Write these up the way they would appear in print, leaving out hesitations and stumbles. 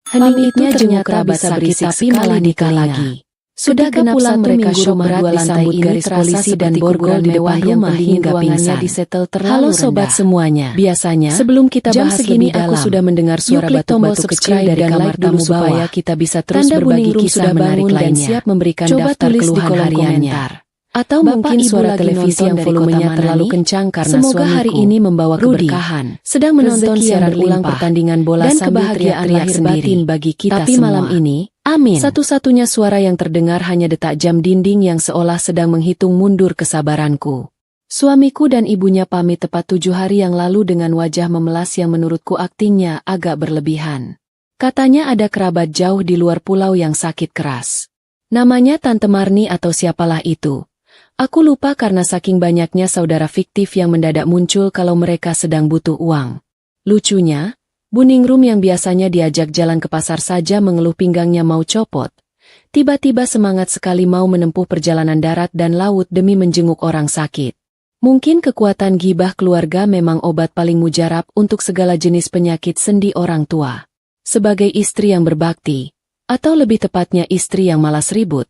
Hening itu ternyata bisa berisik tapi malah nikah lagi. Sudah genap pulang mereka syok berat disambut garis polisi dan borgol di depan rumah hingga pingsan. Halo sobat semuanya. Biasanya, sebelum kita bahas lebih dalam, aku sudah mendengar suara batu-batu kecil dari kamar tamu supaya kita bisa terus berbagi kisah menarik lainnya. Dan siap memberikan daftar keluhan hariannya. Atau mungkin suara televisi yang volumenya terlalu kencang karena semoga hari ini membawa keberkahan. Sedang menonton siaran ulang pertandingan bola dan kebahagiaan lahir batin bagi kita semua. Tapi malam ini, amin. Satu-satunya suara yang terdengar hanya detak jam dinding yang seolah sedang menghitung mundur kesabaranku. Suamiku dan ibunya pamit tepat 7 hari yang lalu dengan wajah memelas yang menurutku aktingnya agak berlebihan. Katanya ada kerabat jauh di luar pulau yang sakit keras. Namanya Tante Marni atau siapalah itu. Aku lupa karena saking banyaknya saudara fiktif yang mendadak muncul kalau mereka sedang butuh uang. Lucunya, Bu Ningrum yang biasanya diajak jalan ke pasar saja mengeluh pinggangnya mau copot. Tiba-tiba semangat sekali mau menempuh perjalanan darat dan laut demi menjenguk orang sakit. Mungkin kekuatan gibah keluarga memang obat paling mujarab untuk segala jenis penyakit sendi orang tua. Sebagai istri yang berbakti, atau lebih tepatnya istri yang malas ribut,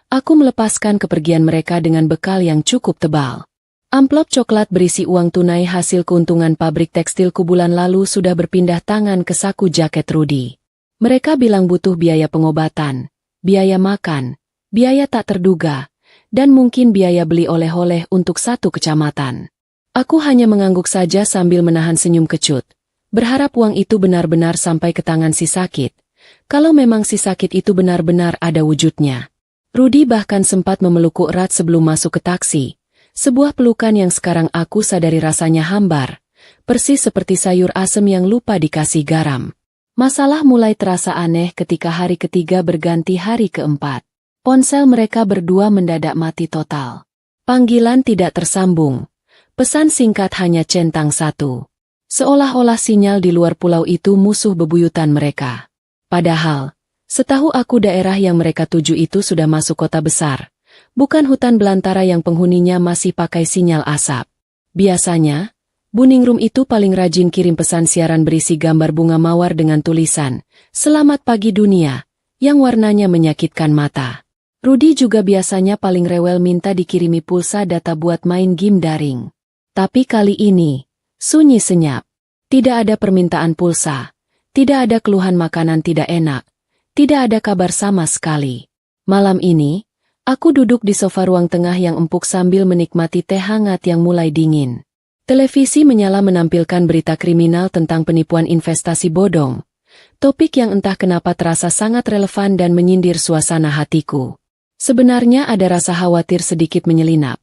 aku melepaskan kepergian mereka dengan bekal yang cukup tebal. Amplop coklat berisi uang tunai hasil keuntungan pabrik tekstilku bulan lalu sudah berpindah tangan ke saku jaket Rudy. Mereka bilang butuh biaya pengobatan, biaya makan, biaya tak terduga, dan mungkin biaya beli oleh-oleh untuk satu kecamatan. Aku hanya mengangguk saja sambil menahan senyum kecut, berharap uang itu benar-benar sampai ke tangan si sakit. Kalau memang si sakit itu benar-benar ada wujudnya. Rudy bahkan sempat memelukku erat sebelum masuk ke taksi, sebuah pelukan yang sekarang aku sadari rasanya hambar, persis seperti sayur asem yang lupa dikasih garam. Masalah mulai terasa aneh ketika hari ketiga berganti hari keempat. Ponsel mereka berdua mendadak mati total. Panggilan tidak tersambung. Pesan singkat hanya centang satu. Seolah-olah sinyal di luar pulau itu musuh bebuyutan mereka. Padahal, setahu aku daerah yang mereka tuju itu sudah masuk kota besar, bukan hutan belantara yang penghuninya masih pakai sinyal asap. Biasanya, Bu Ningrum itu paling rajin kirim pesan siaran berisi gambar bunga mawar dengan tulisan, "Selamat pagi dunia," yang warnanya menyakitkan mata. Rudy juga biasanya paling rewel minta dikirimi pulsa data buat main game daring. Tapi kali ini, sunyi senyap. Tidak ada permintaan pulsa, tidak ada keluhan makanan tidak enak. Tidak ada kabar sama sekali. Malam ini, aku duduk di sofa ruang tengah yang empuk sambil menikmati teh hangat yang mulai dingin. Televisi menyala menampilkan berita kriminal tentang penipuan investasi bodong. Topik yang entah kenapa terasa sangat relevan dan menyindir suasana hatiku. Sebenarnya ada rasa khawatir sedikit menyelinap.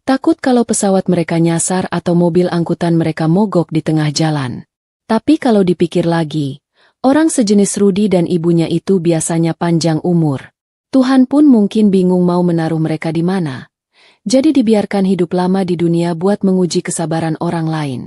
Takut kalau pesawat mereka nyasar atau mobil angkutan mereka mogok di tengah jalan. Tapi kalau dipikir lagi, orang sejenis Rudy dan ibunya itu biasanya panjang umur. Tuhan pun mungkin bingung mau menaruh mereka di mana. Jadi dibiarkan hidup lama di dunia buat menguji kesabaran orang lain.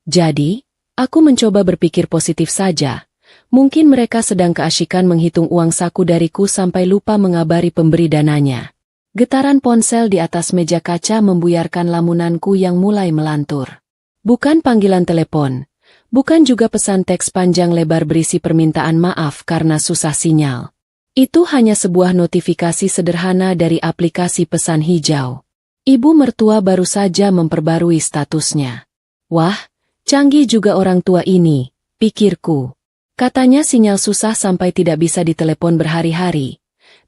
Jadi, aku mencoba berpikir positif saja. Mungkin mereka sedang keasyikan menghitung uang saku dariku sampai lupa mengabari pemberi dananya. Getaran ponsel di atas meja kaca membuyarkan lamunanku yang mulai melantur. Bukan panggilan telepon. Bukan juga pesan teks panjang lebar berisi permintaan maaf karena susah sinyal. Itu hanya sebuah notifikasi sederhana dari aplikasi pesan hijau. Ibu mertua baru saja memperbarui statusnya. Wah, canggih juga orang tua ini, pikirku. Katanya sinyal susah sampai tidak bisa ditelepon berhari-hari.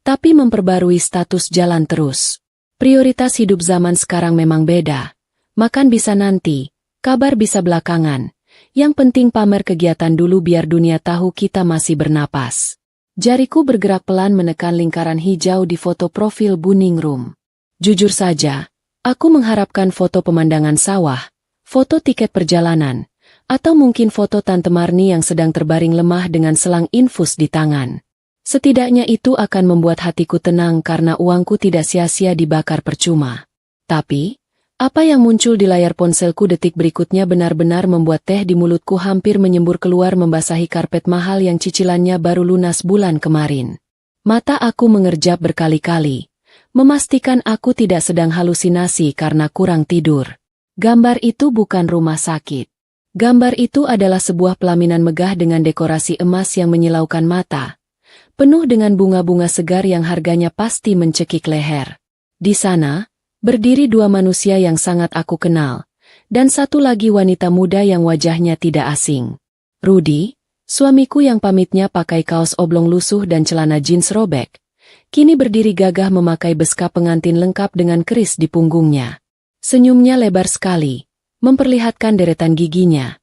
Tapi memperbarui status jalan terus. Prioritas hidup zaman sekarang memang beda. Makan bisa nanti, kabar bisa belakangan. Yang penting pamer kegiatan dulu biar dunia tahu kita masih bernapas. Jariku bergerak pelan menekan lingkaran hijau di foto profil Bu Ningrum. Jujur saja, aku mengharapkan foto pemandangan sawah, foto tiket perjalanan, atau mungkin foto Tante Marni yang sedang terbaring lemah dengan selang infus di tangan. Setidaknya itu akan membuat hatiku tenang karena uangku tidak sia-sia dibakar percuma. Tapi, apa yang muncul di layar ponselku detik berikutnya benar-benar membuat teh di mulutku hampir menyembur keluar membasahi karpet mahal yang cicilannya baru lunas bulan kemarin. Mata aku mengerjap berkali-kali, memastikan aku tidak sedang halusinasi karena kurang tidur. Gambar itu bukan rumah sakit. Gambar itu adalah sebuah pelaminan megah dengan dekorasi emas yang menyilaukan mata, penuh dengan bunga-bunga segar yang harganya pasti mencekik leher. Di sana, berdiri dua manusia yang sangat aku kenal, dan satu lagi wanita muda yang wajahnya tidak asing. Rudy, suamiku yang pamitnya pakai kaos oblong lusuh dan celana jeans robek, kini berdiri gagah memakai beskap pengantin lengkap dengan keris di punggungnya. Senyumnya lebar sekali, memperlihatkan deretan giginya.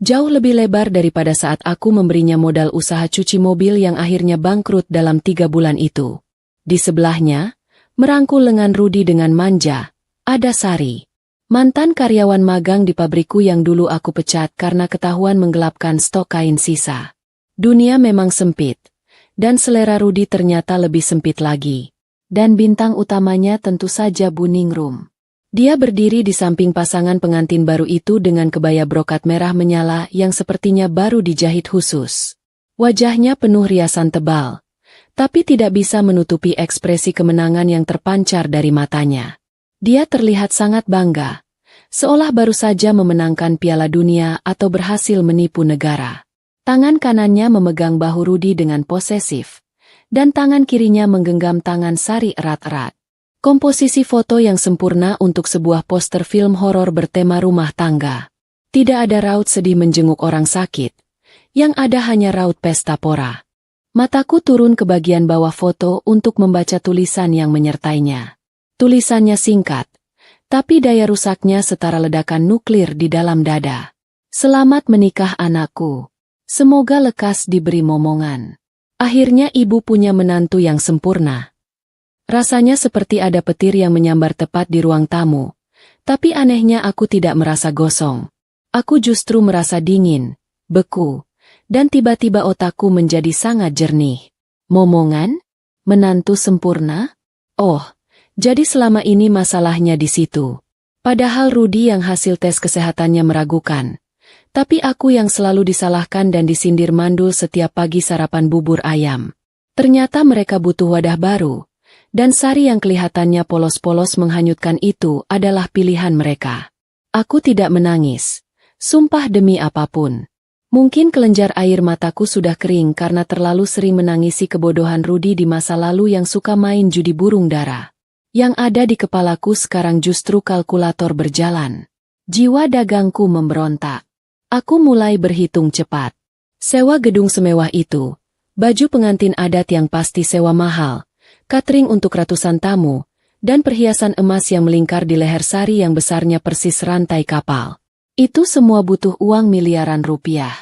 Jauh lebih lebar daripada saat aku memberinya modal usaha cuci mobil yang akhirnya bangkrut dalam 3 bulan itu. Di sebelahnya, merangkul lengan Rudy dengan manja, ada Sari. Mantan karyawan magang di pabrikku yang dulu aku pecat karena ketahuan menggelapkan stok kain sisa. Dunia memang sempit, dan selera Rudy ternyata lebih sempit lagi. Dan bintang utamanya tentu saja Bu Ningrum. Dia berdiri di samping pasangan pengantin baru itu dengan kebaya brokat merah menyala yang sepertinya baru dijahit khusus. Wajahnya penuh riasan tebal, tapi tidak bisa menutupi ekspresi kemenangan yang terpancar dari matanya. Dia terlihat sangat bangga, seolah baru saja memenangkan Piala Dunia atau berhasil menipu negara. Tangan kanannya memegang bahu Rudy dengan posesif, dan tangan kirinya menggenggam tangan Sari erat-erat. Komposisi foto yang sempurna untuk sebuah poster film horor bertema rumah tangga. Tidak ada raut sedih menjenguk orang sakit, yang ada hanya raut pesta pora. Mataku turun ke bagian bawah foto untuk membaca tulisan yang menyertainya. Tulisannya singkat, tapi daya rusaknya setara ledakan nuklir di dalam dada. Selamat menikah anakku. Semoga lekas diberi momongan. Akhirnya ibu punya menantu yang sempurna. Rasanya seperti ada petir yang menyambar tepat di ruang tamu, tapi anehnya aku tidak merasa gosong. Aku justru merasa dingin, beku, dan tiba-tiba otakku menjadi sangat jernih. Momongan? Menantu sempurna? Oh, jadi selama ini masalahnya di situ. Padahal Rudy yang hasil tes kesehatannya meragukan. Tapi aku yang selalu disalahkan dan disindir mandul setiap pagi sarapan bubur ayam. Ternyata mereka butuh wadah baru. Dan Sari yang kelihatannya polos-polos menghanyutkan itu adalah pilihan mereka. Aku tidak menangis. Sumpah demi apapun. Mungkin kelenjar air mataku sudah kering karena terlalu sering menangisi kebodohan Rudy di masa lalu yang suka main judi burung dara. Yang ada di kepalaku sekarang justru kalkulator berjalan. Jiwa dagangku memberontak. Aku mulai berhitung cepat. Sewa gedung semewah itu, baju pengantin adat yang pasti sewa mahal, catering untuk ratusan tamu, dan perhiasan emas yang melingkar di leher Sari yang besarnya persis rantai kapal. Itu semua butuh uang miliaran rupiah.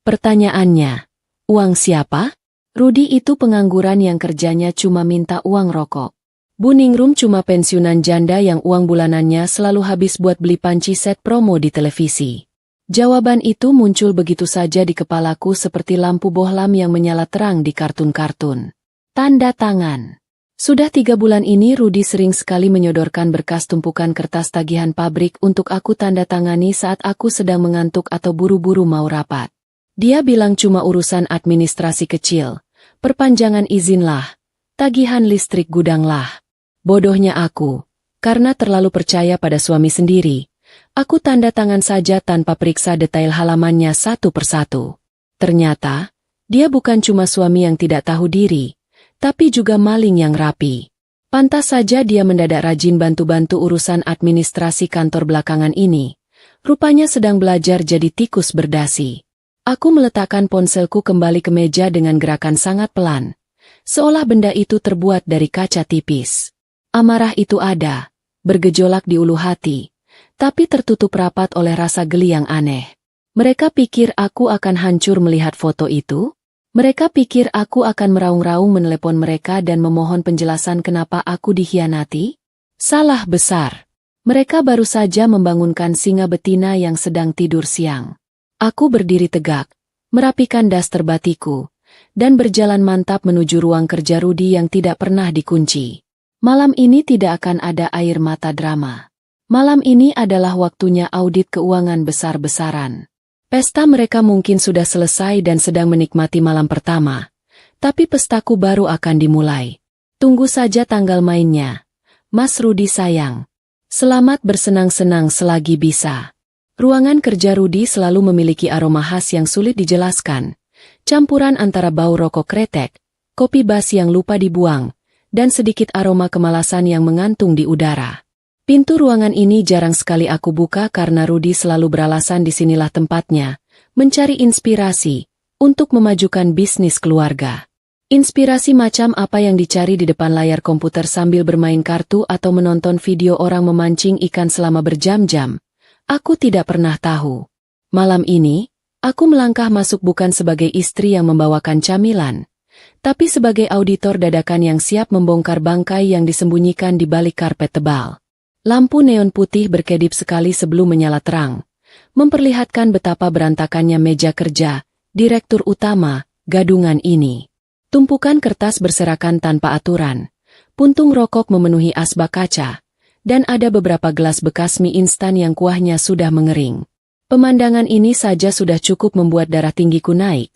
Pertanyaannya, uang siapa? Rudy itu pengangguran yang kerjanya cuma minta uang rokok. Bu Ningrum cuma pensiunan janda yang uang bulanannya selalu habis buat beli panci set promo di televisi. Jawaban itu muncul begitu saja di kepalaku seperti lampu bohlam yang menyala terang di kartun-kartun. Tanda tangan. Sudah 3 bulan ini Rudy sering sekali menyodorkan berkas tumpukan kertas tagihan pabrik untuk aku tanda tangani saat aku sedang mengantuk atau buru-buru mau rapat. Dia bilang cuma urusan administrasi kecil, perpanjangan izin lah, tagihan listrik gudang lah. Bodohnya aku, karena terlalu percaya pada suami sendiri. Aku tanda tangan saja tanpa periksa detail halamannya satu persatu. Ternyata, dia bukan cuma suami yang tidak tahu diri, tapi juga maling yang rapi. Pantas saja dia mendadak rajin bantu-bantu urusan administrasi kantor belakangan ini. Rupanya sedang belajar jadi tikus berdasi. Aku meletakkan ponselku kembali ke meja dengan gerakan sangat pelan, seolah benda itu terbuat dari kaca tipis. Amarah itu ada, bergejolak di ulu hati, tapi tertutup rapat oleh rasa geli yang aneh. Mereka pikir aku akan hancur melihat foto itu? Mereka pikir aku akan meraung-raung menelepon mereka dan memohon penjelasan kenapa aku dikhianati? Salah besar. Mereka baru saja membangunkan singa betina yang sedang tidur siang. Aku berdiri tegak, merapikan daster batiku, dan berjalan mantap menuju ruang kerja Rudy yang tidak pernah dikunci. Malam ini tidak akan ada air mata drama. Malam ini adalah waktunya audit keuangan besar-besaran. Pesta mereka mungkin sudah selesai dan sedang menikmati malam pertama, tapi pestaku baru akan dimulai. Tunggu saja tanggal mainnya. Mas Rudy sayang. Selamat bersenang-senang selagi bisa. Ruangan kerja Rudy selalu memiliki aroma khas yang sulit dijelaskan. Campuran antara bau rokok kretek, kopi bas yang lupa dibuang, dan sedikit aroma kemalasan yang mengantung di udara. Pintu ruangan ini jarang sekali aku buka karena Rudy selalu beralasan disinilah tempatnya, mencari inspirasi, untuk memajukan bisnis keluarga. Inspirasi macam apa yang dicari di depan layar komputer sambil bermain kartu atau menonton video orang memancing ikan selama berjam-jam, aku tidak pernah tahu. Malam ini, aku melangkah masuk bukan sebagai istri yang membawakan camilan, tapi sebagai auditor dadakan yang siap membongkar bangkai yang disembunyikan di balik karpet tebal. Lampu neon putih berkedip sekali sebelum menyala terang, memperlihatkan betapa berantakannya meja kerja direktur utama gadungan ini. Tumpukan kertas berserakan tanpa aturan, puntung rokok memenuhi asbak kaca, dan ada beberapa gelas bekas mie instan yang kuahnya sudah mengering. Pemandangan ini saja sudah cukup membuat darah tinggiku naik.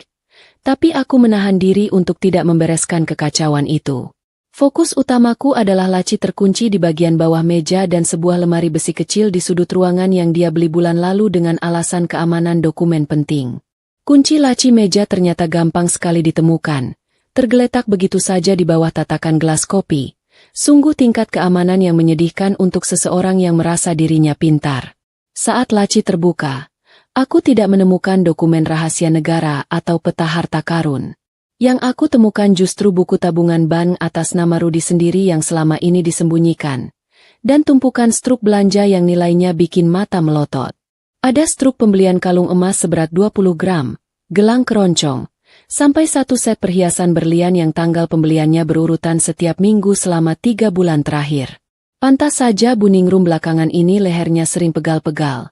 Tapi aku menahan diri untuk tidak membereskan kekacauan itu. Fokus utamaku adalah laci terkunci di bagian bawah meja dan sebuah lemari besi kecil di sudut ruangan yang dia beli bulan lalu dengan alasan keamanan dokumen penting. Kunci laci meja ternyata gampang sekali ditemukan, tergeletak begitu saja di bawah tatakan gelas kopi. Sungguh tingkat keamanan yang menyedihkan untuk seseorang yang merasa dirinya pintar. Saat laci terbuka, aku tidak menemukan dokumen rahasia negara atau peta harta karun. Yang aku temukan justru buku tabungan bank atas nama Rudy sendiri yang selama ini disembunyikan. Dan tumpukan struk belanja yang nilainya bikin mata melotot. Ada struk pembelian kalung emas seberat 20 gram, gelang keroncong, sampai satu set perhiasan berlian yang tanggal pembeliannya berurutan setiap minggu selama 3 bulan terakhir. Pantas saja Bu Ningrum belakangan ini lehernya sering pegal-pegal.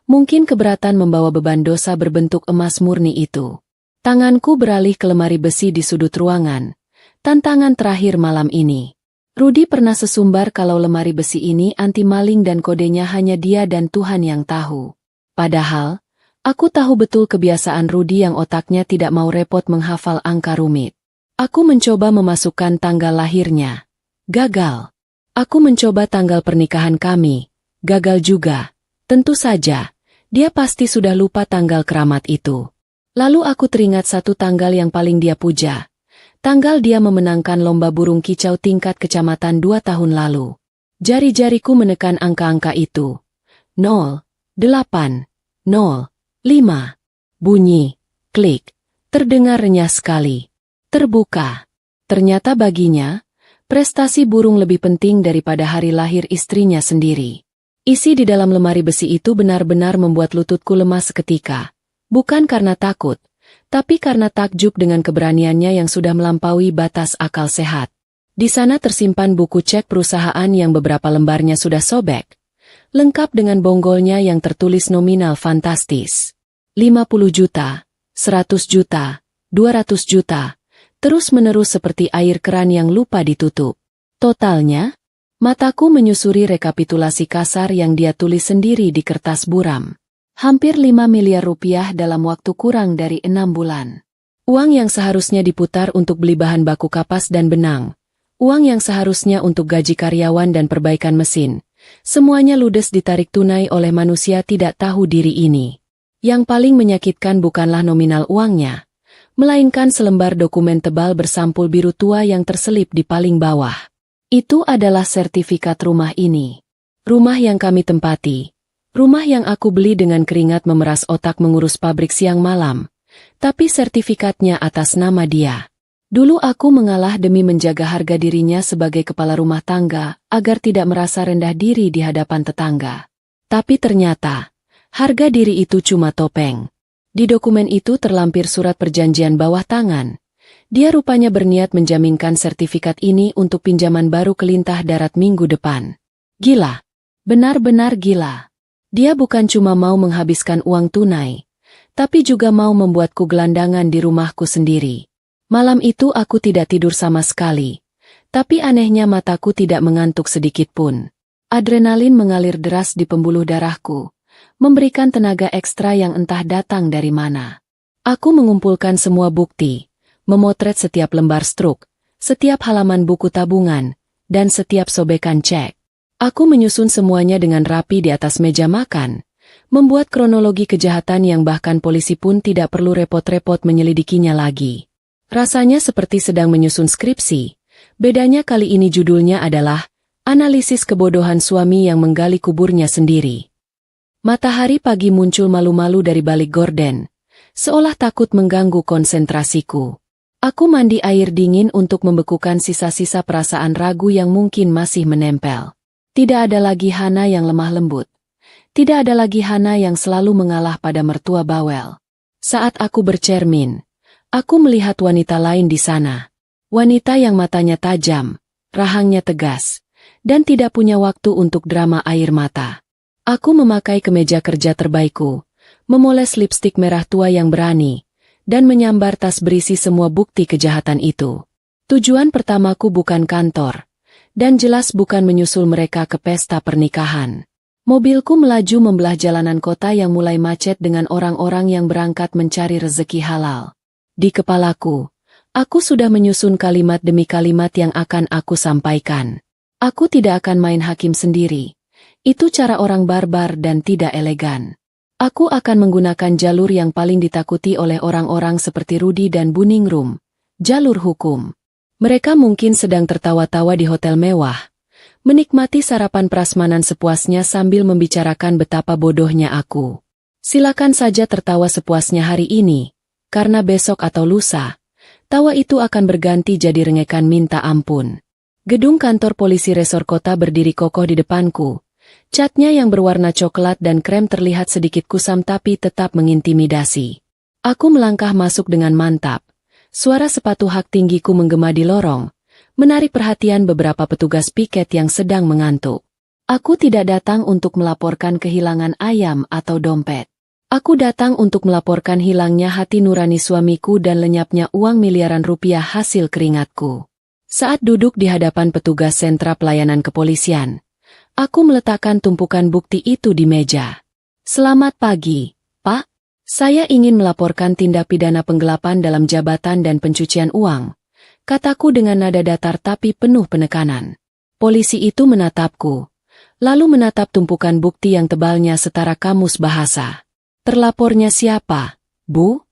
Mungkin keberatan membawa beban dosa berbentuk emas murni itu. Tanganku beralih ke lemari besi di sudut ruangan. Tantangan terakhir malam ini. Rudy pernah sesumbar kalau lemari besi ini anti maling dan kodenya hanya dia dan Tuhan yang tahu. Padahal, aku tahu betul kebiasaan Rudy yang otaknya tidak mau repot menghafal angka rumit. Aku mencoba memasukkan tanggal lahirnya. Gagal. Aku mencoba tanggal pernikahan kami. Gagal juga. Tentu saja, dia pasti sudah lupa tanggal keramat itu. Lalu aku teringat satu tanggal yang paling dia puja. Tanggal dia memenangkan lomba burung kicau tingkat kecamatan 2 tahun lalu. Jari-jariku menekan angka-angka itu. 0, 8, 0. 5. Bunyi, klik, terdengar renyah sekali. Terbuka. Ternyata baginya, prestasi burung lebih penting daripada hari lahir istrinya sendiri. Isi di dalam lemari besi itu benar-benar membuat lututku lemas seketika. Bukan karena takut, tapi karena takjub dengan keberaniannya yang sudah melampaui batas akal sehat. Di sana tersimpan buku cek perusahaan yang beberapa lembarnya sudah sobek. Lengkap dengan bonggolnya yang tertulis nominal fantastis. 50 juta, 100 juta, 200 juta, terus-menerus seperti air keran yang lupa ditutup. Totalnya, mataku menyusuri rekapitulasi kasar yang dia tulis sendiri di kertas buram. Hampir 5 miliar rupiah dalam waktu kurang dari 6 bulan. Uang yang seharusnya diputar untuk beli bahan baku kapas dan benang. Uang yang seharusnya untuk gaji karyawan dan perbaikan mesin. Semuanya ludes ditarik tunai oleh manusia tidak tahu diri ini. Yang paling menyakitkan bukanlah nominal uangnya, melainkan selembar dokumen tebal bersampul biru tua yang terselip di paling bawah. Itu adalah sertifikat rumah ini. Rumah yang kami tempati. Rumah yang aku beli dengan keringat memeras otak mengurus pabrik siang malam. Tapi sertifikatnya atas nama dia. Dulu aku mengalah demi menjaga harga dirinya sebagai kepala rumah tangga, agar tidak merasa rendah diri di hadapan tetangga. Tapi ternyata, harga diri itu cuma topeng. Di dokumen itu terlampir surat perjanjian bawah tangan. Dia rupanya berniat menjaminkan sertifikat ini untuk pinjaman baru ke lintah darat minggu depan. Gila. Benar-benar gila. Dia bukan cuma mau menghabiskan uang tunai, tapi juga mau membuatku gelandangan di rumahku sendiri. Malam itu aku tidak tidur sama sekali, tapi anehnya mataku tidak mengantuk sedikit pun. Adrenalin mengalir deras di pembuluh darahku, memberikan tenaga ekstra yang entah datang dari mana. Aku mengumpulkan semua bukti, memotret setiap lembar struk, setiap halaman buku tabungan, dan setiap sobekan cek. Aku menyusun semuanya dengan rapi di atas meja makan, membuat kronologi kejahatan yang bahkan polisi pun tidak perlu repot-repot menyelidikinya lagi. Rasanya seperti sedang menyusun skripsi. Bedanya kali ini judulnya adalah Analisis Kebodohan Suami yang Menggali Kuburnya Sendiri. Matahari pagi muncul malu-malu dari balik gorden, seolah takut mengganggu konsentrasiku. Aku mandi air dingin untuk membekukan sisa-sisa perasaan ragu yang mungkin masih menempel. Tidak ada lagi Hana yang lemah lembut. Tidak ada lagi Hana yang selalu mengalah pada mertua bawel. Saat aku bercermin, aku melihat wanita lain di sana. Wanita yang matanya tajam, rahangnya tegas, dan tidak punya waktu untuk drama air mata. Aku memakai kemeja kerja terbaikku, memoles lipstik merah tua yang berani, dan menyambar tas berisi semua bukti kejahatan itu. Tujuan pertamaku bukan kantor, dan jelas bukan menyusul mereka ke pesta pernikahan. Mobilku melaju membelah jalanan kota yang mulai macet dengan orang-orang yang berangkat mencari rezeki halal. Di kepalaku, aku sudah menyusun kalimat demi kalimat yang akan aku sampaikan. Aku tidak akan main hakim sendiri. Itu cara orang barbar dan tidak elegan. Aku akan menggunakan jalur yang paling ditakuti oleh orang-orang seperti Rudy dan Buningrum, jalur hukum. Mereka mungkin sedang tertawa-tawa di hotel mewah, menikmati sarapan prasmanan sepuasnya sambil membicarakan betapa bodohnya aku. Silakan saja tertawa sepuasnya hari ini, karena besok atau lusa, tawa itu akan berganti jadi rengekan minta ampun. Gedung kantor polisi resor kota berdiri kokoh di depanku. Catnya yang berwarna coklat dan krem terlihat sedikit kusam tapi tetap mengintimidasi. Aku melangkah masuk dengan mantap. Suara sepatu hak tinggiku menggema di lorong, menarik perhatian beberapa petugas piket yang sedang mengantuk. Aku tidak datang untuk melaporkan kehilangan ayam atau dompet. Aku datang untuk melaporkan hilangnya hati nurani suamiku dan lenyapnya uang miliaran rupiah hasil keringatku. Saat duduk di hadapan petugas sentra pelayanan kepolisian, aku meletakkan tumpukan bukti itu di meja. Selamat pagi, Pak. Saya ingin melaporkan tindak pidana penggelapan dalam jabatan dan pencucian uang, kataku dengan nada datar tapi penuh penekanan. Polisi itu menatapku, lalu menatap tumpukan bukti yang tebalnya setara kamus bahasa. Terlapornya siapa, Bu?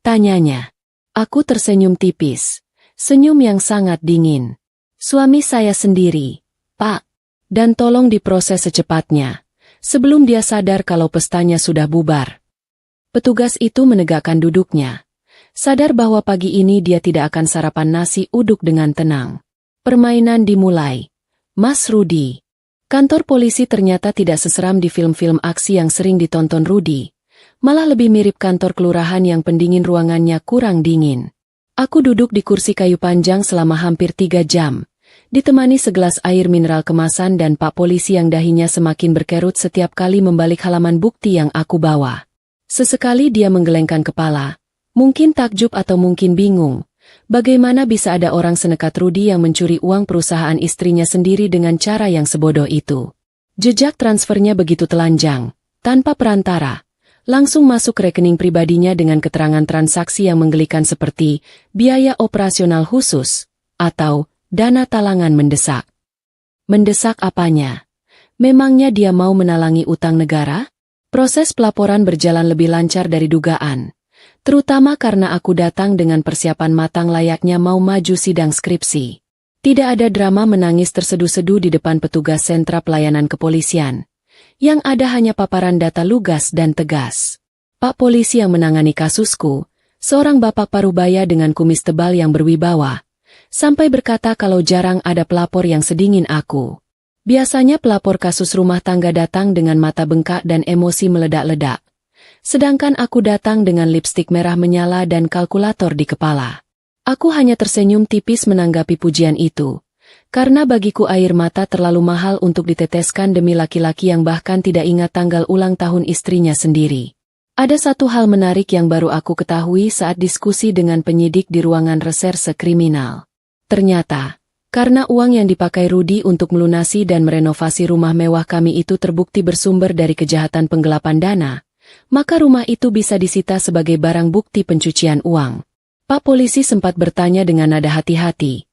Tanyanya. Aku tersenyum tipis, senyum yang sangat dingin. Suami saya sendiri, Pak. Dan tolong diproses secepatnya, sebelum dia sadar kalau pestanya sudah bubar. Petugas itu menegakkan duduknya, sadar bahwa pagi ini dia tidak akan sarapan nasi uduk dengan tenang. Permainan dimulai. Mas Rudy. Kantor polisi ternyata tidak seseram di film-film aksi yang sering ditonton Rudy. Malah lebih mirip kantor kelurahan yang pendingin ruangannya kurang dingin. Aku duduk di kursi kayu panjang selama hampir 3 jam, ditemani segelas air mineral kemasan dan Pak Polisi yang dahinya semakin berkerut setiap kali membalik halaman bukti yang aku bawa. Sesekali dia menggelengkan kepala, mungkin takjub atau mungkin bingung. Bagaimana bisa ada orang senekat Rudy yang mencuri uang perusahaan istrinya sendiri dengan cara yang sebodoh itu? Jejak transfernya begitu telanjang, tanpa perantara. Langsung masuk rekening pribadinya dengan keterangan transaksi yang menggelikan seperti biaya operasional khusus, atau dana talangan mendesak. Mendesak apanya? Memangnya dia mau menalangi utang negara? Proses pelaporan berjalan lebih lancar dari dugaan, terutama karena aku datang dengan persiapan matang layaknya mau maju sidang skripsi. Tidak ada drama menangis terseduh-seduh di depan petugas sentra pelayanan kepolisian. Yang ada hanya paparan data lugas dan tegas. Pak Polisi yang menangani kasusku, seorang bapak parubaya dengan kumis tebal yang berwibawa, sampai berkata kalau jarang ada pelapor yang sedingin aku. Biasanya pelapor kasus rumah tangga datang dengan mata bengkak dan emosi meledak-ledak. Sedangkan aku datang dengan lipstik merah menyala dan kalkulator di kepala. Aku hanya tersenyum tipis menanggapi pujian itu. Karena bagiku air mata terlalu mahal untuk diteteskan demi laki-laki yang bahkan tidak ingat tanggal ulang tahun istrinya sendiri. Ada satu hal menarik yang baru aku ketahui saat diskusi dengan penyidik di ruangan reserse kriminal. Ternyata, karena uang yang dipakai Rudy untuk melunasi dan merenovasi rumah mewah kami itu terbukti bersumber dari kejahatan penggelapan dana, maka rumah itu bisa disita sebagai barang bukti pencucian uang. Pak Polisi sempat bertanya dengan nada hati-hati,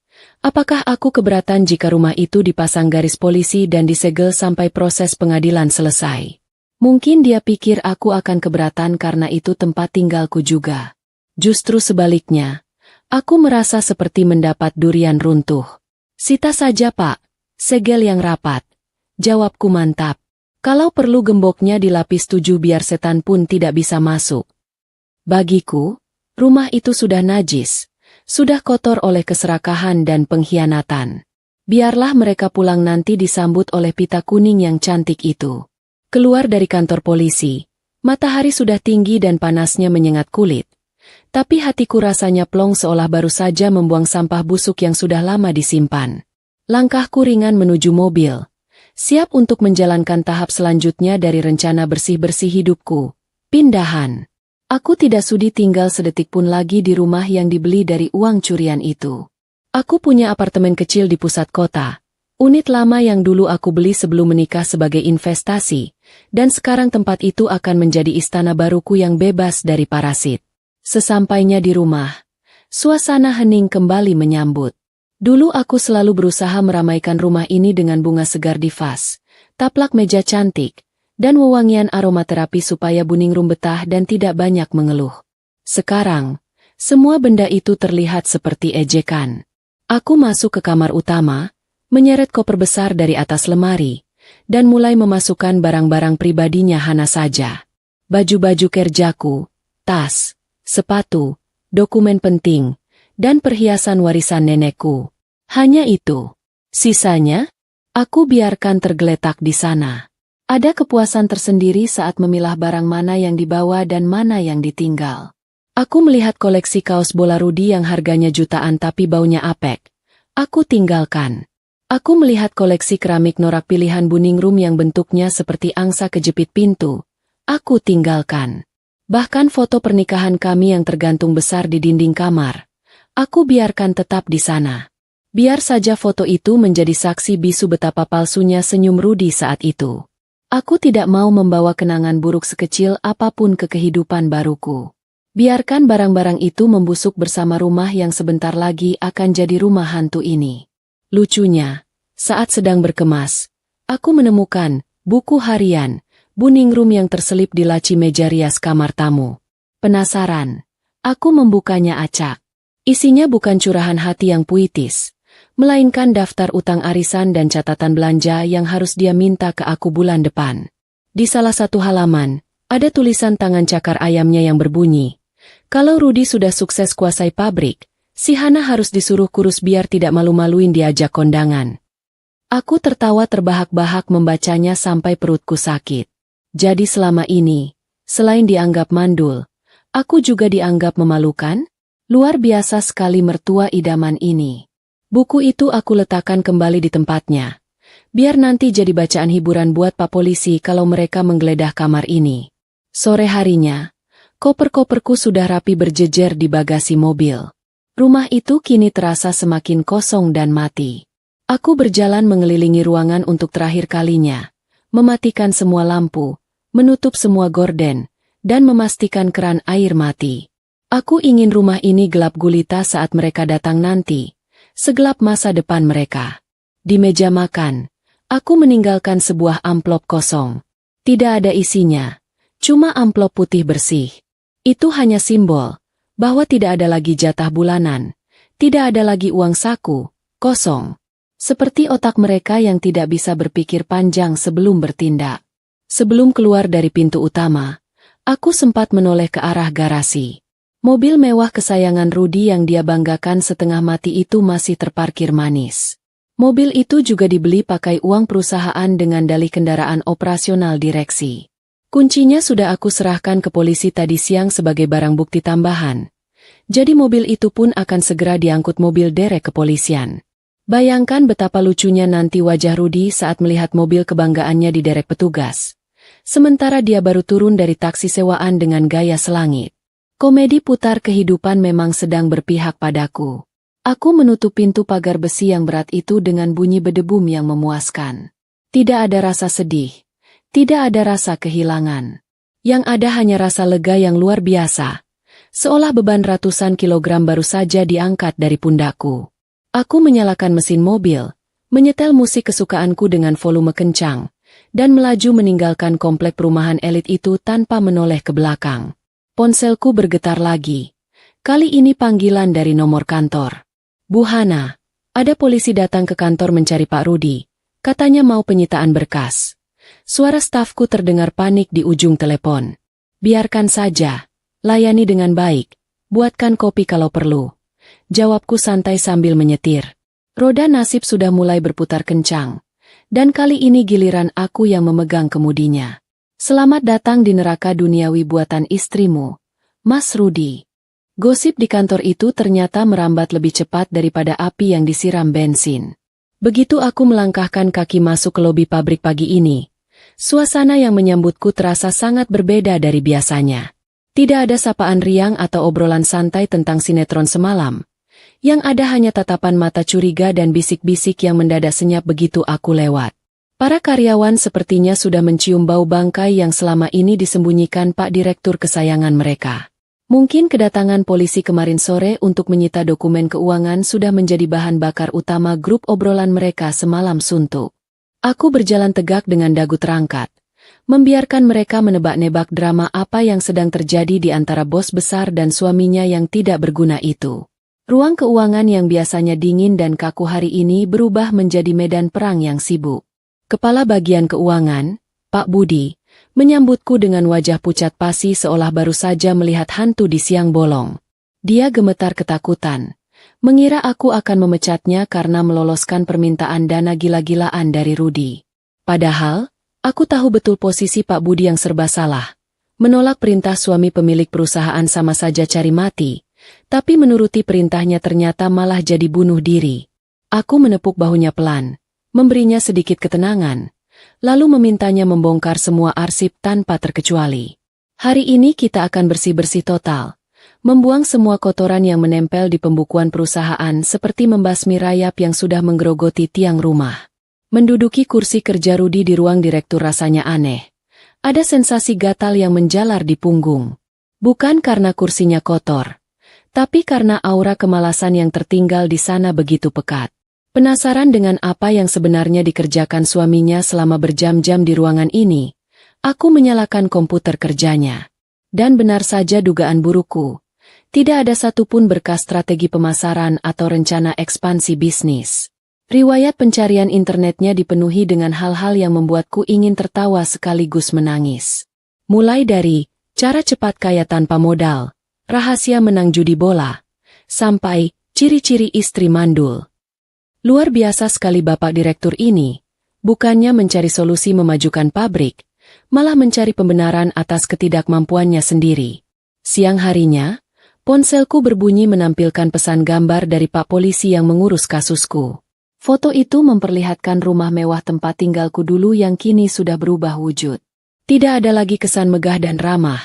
apakah aku keberatan jika rumah itu dipasang garis polisi dan disegel sampai proses pengadilan selesai? Mungkin dia pikir aku akan keberatan karena itu tempat tinggalku juga. Justru sebaliknya, aku merasa seperti mendapat durian runtuh. Sita saja Pak, segel yang rapat. Jawabku mantap. Kalau perlu gemboknya dilapis 7 biar setan pun tidak bisa masuk. Bagiku, rumah itu sudah najis, sudah kotor oleh keserakahan dan pengkhianatan. Biarlah mereka pulang nanti disambut oleh pita kuning yang cantik itu. Keluar dari kantor polisi, matahari sudah tinggi dan panasnya menyengat kulit. Tapi hatiku rasanya plong seolah baru saja membuang sampah busuk yang sudah lama disimpan. Langkahku ringan menuju mobil, siap untuk menjalankan tahap selanjutnya dari rencana bersih-bersih hidupku, pindahan. Aku tidak sudi tinggal sedetik pun lagi di rumah yang dibeli dari uang curian itu. Aku punya apartemen kecil di pusat kota. Unit lama yang dulu aku beli sebelum menikah sebagai investasi, dan sekarang tempat itu akan menjadi istana baruku yang bebas dari parasit. Sesampainya di rumah, suasana hening kembali menyambut. Dulu aku selalu berusaha meramaikan rumah ini dengan bunga segar di vas, taplak meja cantik, dan wewangian aromaterapi supaya Buningrum betah dan tidak banyak mengeluh. Sekarang, semua benda itu terlihat seperti ejekan. Aku masuk ke kamar utama, menyeret koper besar dari atas lemari, dan mulai memasukkan barang-barang pribadinya Hana saja. Baju-baju kerjaku, tas, sepatu, dokumen penting, dan perhiasan warisan nenekku. Hanya itu. Sisanya, aku biarkan tergeletak di sana. Ada kepuasan tersendiri saat memilah barang mana yang dibawa dan mana yang ditinggal. Aku melihat koleksi kaos bola Rudy yang harganya jutaan tapi baunya apek. Aku tinggalkan. Aku melihat koleksi keramik norak pilihan Buningrum yang bentuknya seperti angsa kejepit pintu. Aku tinggalkan. Bahkan foto pernikahan kami yang tergantung besar di dinding kamar. Aku biarkan tetap di sana. Biar saja foto itu menjadi saksi bisu betapa palsunya senyum Rudy saat itu. Aku tidak mau membawa kenangan buruk sekecil apapun ke kehidupan baruku. Biarkan barang-barang itu membusuk bersama rumah yang sebentar lagi akan jadi rumah hantu ini. Lucunya, saat sedang berkemas, aku menemukan buku harian Buningrum yang terselip di laci meja rias kamar tamu. Penasaran, aku membukanya acak. Isinya bukan curahan hati yang puitis, melainkan daftar utang arisan dan catatan belanja yang harus dia minta ke aku bulan depan. Di salah satu halaman, ada tulisan tangan cakar ayamnya yang berbunyi, kalau Rudy sudah sukses kuasai pabrik, si Hana harus disuruh kurus biar tidak malu-maluin diajak kondangan. Aku tertawa terbahak-bahak membacanya sampai perutku sakit. Jadi selama ini, selain dianggap mandul, aku juga dianggap memalukan? Luar biasa sekali mertua idaman ini. Buku itu aku letakkan kembali di tempatnya. Biar nanti jadi bacaan hiburan buat Pak Polisi kalau mereka menggeledah kamar ini. Sore harinya, koper-koperku sudah rapi berjejer di bagasi mobil. Rumah itu kini terasa semakin kosong dan mati. Aku berjalan mengelilingi ruangan untuk terakhir kalinya, mematikan semua lampu, menutup semua gorden, dan memastikan keran air mati. Aku ingin rumah ini gelap gulita saat mereka datang nanti, segelap masa depan mereka. Di meja makan, aku meninggalkan sebuah amplop kosong. Tidak ada isinya, cuma amplop putih bersih. Itu hanya simbol bahwa tidak ada lagi jatah bulanan, tidak ada lagi uang saku, kosong. Seperti otak mereka yang tidak bisa berpikir panjang sebelum bertindak. Sebelum keluar dari pintu utama, aku sempat menoleh ke arah garasi. Mobil mewah kesayangan Rudy yang dia banggakan setengah mati itu masih terparkir manis. Mobil itu juga dibeli pakai uang perusahaan dengan dalih kendaraan operasional direksi. Kuncinya sudah aku serahkan ke polisi tadi siang sebagai barang bukti tambahan. Jadi mobil itu pun akan segera diangkut mobil derek kepolisian. Bayangkan betapa lucunya nanti wajah Rudy saat melihat mobil kebanggaannya diderek petugas. Sementara dia baru turun dari taksi sewaan dengan gaya selangit. Komedi putar kehidupan memang sedang berpihak padaku. Aku menutup pintu pagar besi yang berat itu dengan bunyi bedebum yang memuaskan. Tidak ada rasa sedih. Tidak ada rasa kehilangan. Yang ada hanya rasa lega yang luar biasa. Seolah beban ratusan kilogram baru saja diangkat dari pundakku. Aku menyalakan mesin mobil, menyetel musik kesukaanku dengan volume kencang, dan melaju meninggalkan komplek perumahan elit itu tanpa menoleh ke belakang. Ponselku bergetar lagi. Kali ini panggilan dari nomor kantor. Bu Hana, ada polisi datang ke kantor mencari Pak Rudi. Katanya mau penyitaan berkas. Suara stafku terdengar panik di ujung telepon. Biarkan saja. Layani dengan baik. Buatkan kopi kalau perlu. Jawabku santai sambil menyetir. Roda nasib sudah mulai berputar kencang. Dan kali ini giliran aku yang memegang kemudinya. Selamat datang di neraka duniawi buatan istrimu, Mas Rudi. Gosip di kantor itu ternyata merambat lebih cepat daripada api yang disiram bensin. Begitu aku melangkahkan kaki masuk ke lobi pabrik pagi ini, suasana yang menyambutku terasa sangat berbeda dari biasanya. Tidak ada sapaan riang atau obrolan santai tentang sinetron semalam. Yang ada hanya tatapan mata curiga dan bisik-bisik yang mendadak senyap begitu aku lewat. Para karyawan sepertinya sudah mencium bau bangkai yang selama ini disembunyikan Pak Direktur kesayangan mereka. Mungkin kedatangan polisi kemarin sore untuk menyita dokumen keuangan sudah menjadi bahan bakar utama grup obrolan mereka semalam suntuk. Aku berjalan tegak dengan dagu terangkat, membiarkan mereka menebak-nebak drama apa yang sedang terjadi di antara bos besar dan suaminya yang tidak berguna itu. Ruang keuangan yang biasanya dingin dan kaku hari ini berubah menjadi medan perang yang sibuk. Kepala bagian keuangan, Pak Budi, menyambutku dengan wajah pucat pasi seolah baru saja melihat hantu di siang bolong. Dia gemetar ketakutan, mengira aku akan memecatnya karena meloloskan permintaan dana gila-gilaan dari Rudi. Padahal, aku tahu betul posisi Pak Budi yang serba salah. Menolak perintah suami pemilik perusahaan sama saja cari mati. Tapi menuruti perintahnya ternyata malah jadi bunuh diri. Aku menepuk bahunya pelan, memberinya sedikit ketenangan, lalu memintanya membongkar semua arsip tanpa terkecuali. Hari ini kita akan bersih-bersih total, membuang semua kotoran yang menempel di pembukuan perusahaan seperti membasmi rayap yang sudah menggerogoti tiang rumah. Menduduki kursi kerja Rudi di ruang direktur rasanya aneh. Ada sensasi gatal yang menjalar di punggung. Bukan karena kursinya kotor, tapi karena aura kemalasan yang tertinggal di sana begitu pekat. Penasaran dengan apa yang sebenarnya dikerjakan suaminya selama berjam-jam di ruangan ini, aku menyalakan komputer kerjanya. Dan benar saja dugaan burukku. Tidak ada satupun berkas strategi pemasaran atau rencana ekspansi bisnis. Riwayat pencarian internetnya dipenuhi dengan hal-hal yang membuatku ingin tertawa sekaligus menangis. Mulai dari cara cepat kaya tanpa modal, rahasia menang judi bola, sampai ciri-ciri istri mandul. Luar biasa sekali Bapak Direktur ini, bukannya mencari solusi memajukan pabrik, malah mencari pembenaran atas ketidakmampuannya sendiri. Siang harinya, ponselku berbunyi menampilkan pesan gambar dari Pak Polisi yang mengurus kasusku. Foto itu memperlihatkan rumah mewah tempat tinggalku dulu yang kini sudah berubah wujud. Tidak ada lagi kesan megah dan ramah.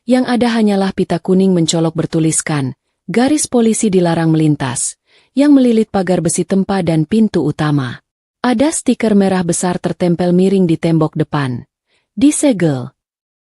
Yang ada hanyalah pita kuning mencolok bertuliskan, garis polisi dilarang melintas, yang melilit pagar besi tempa dan pintu utama. Ada stiker merah besar tertempel miring di tembok depan. Disegel.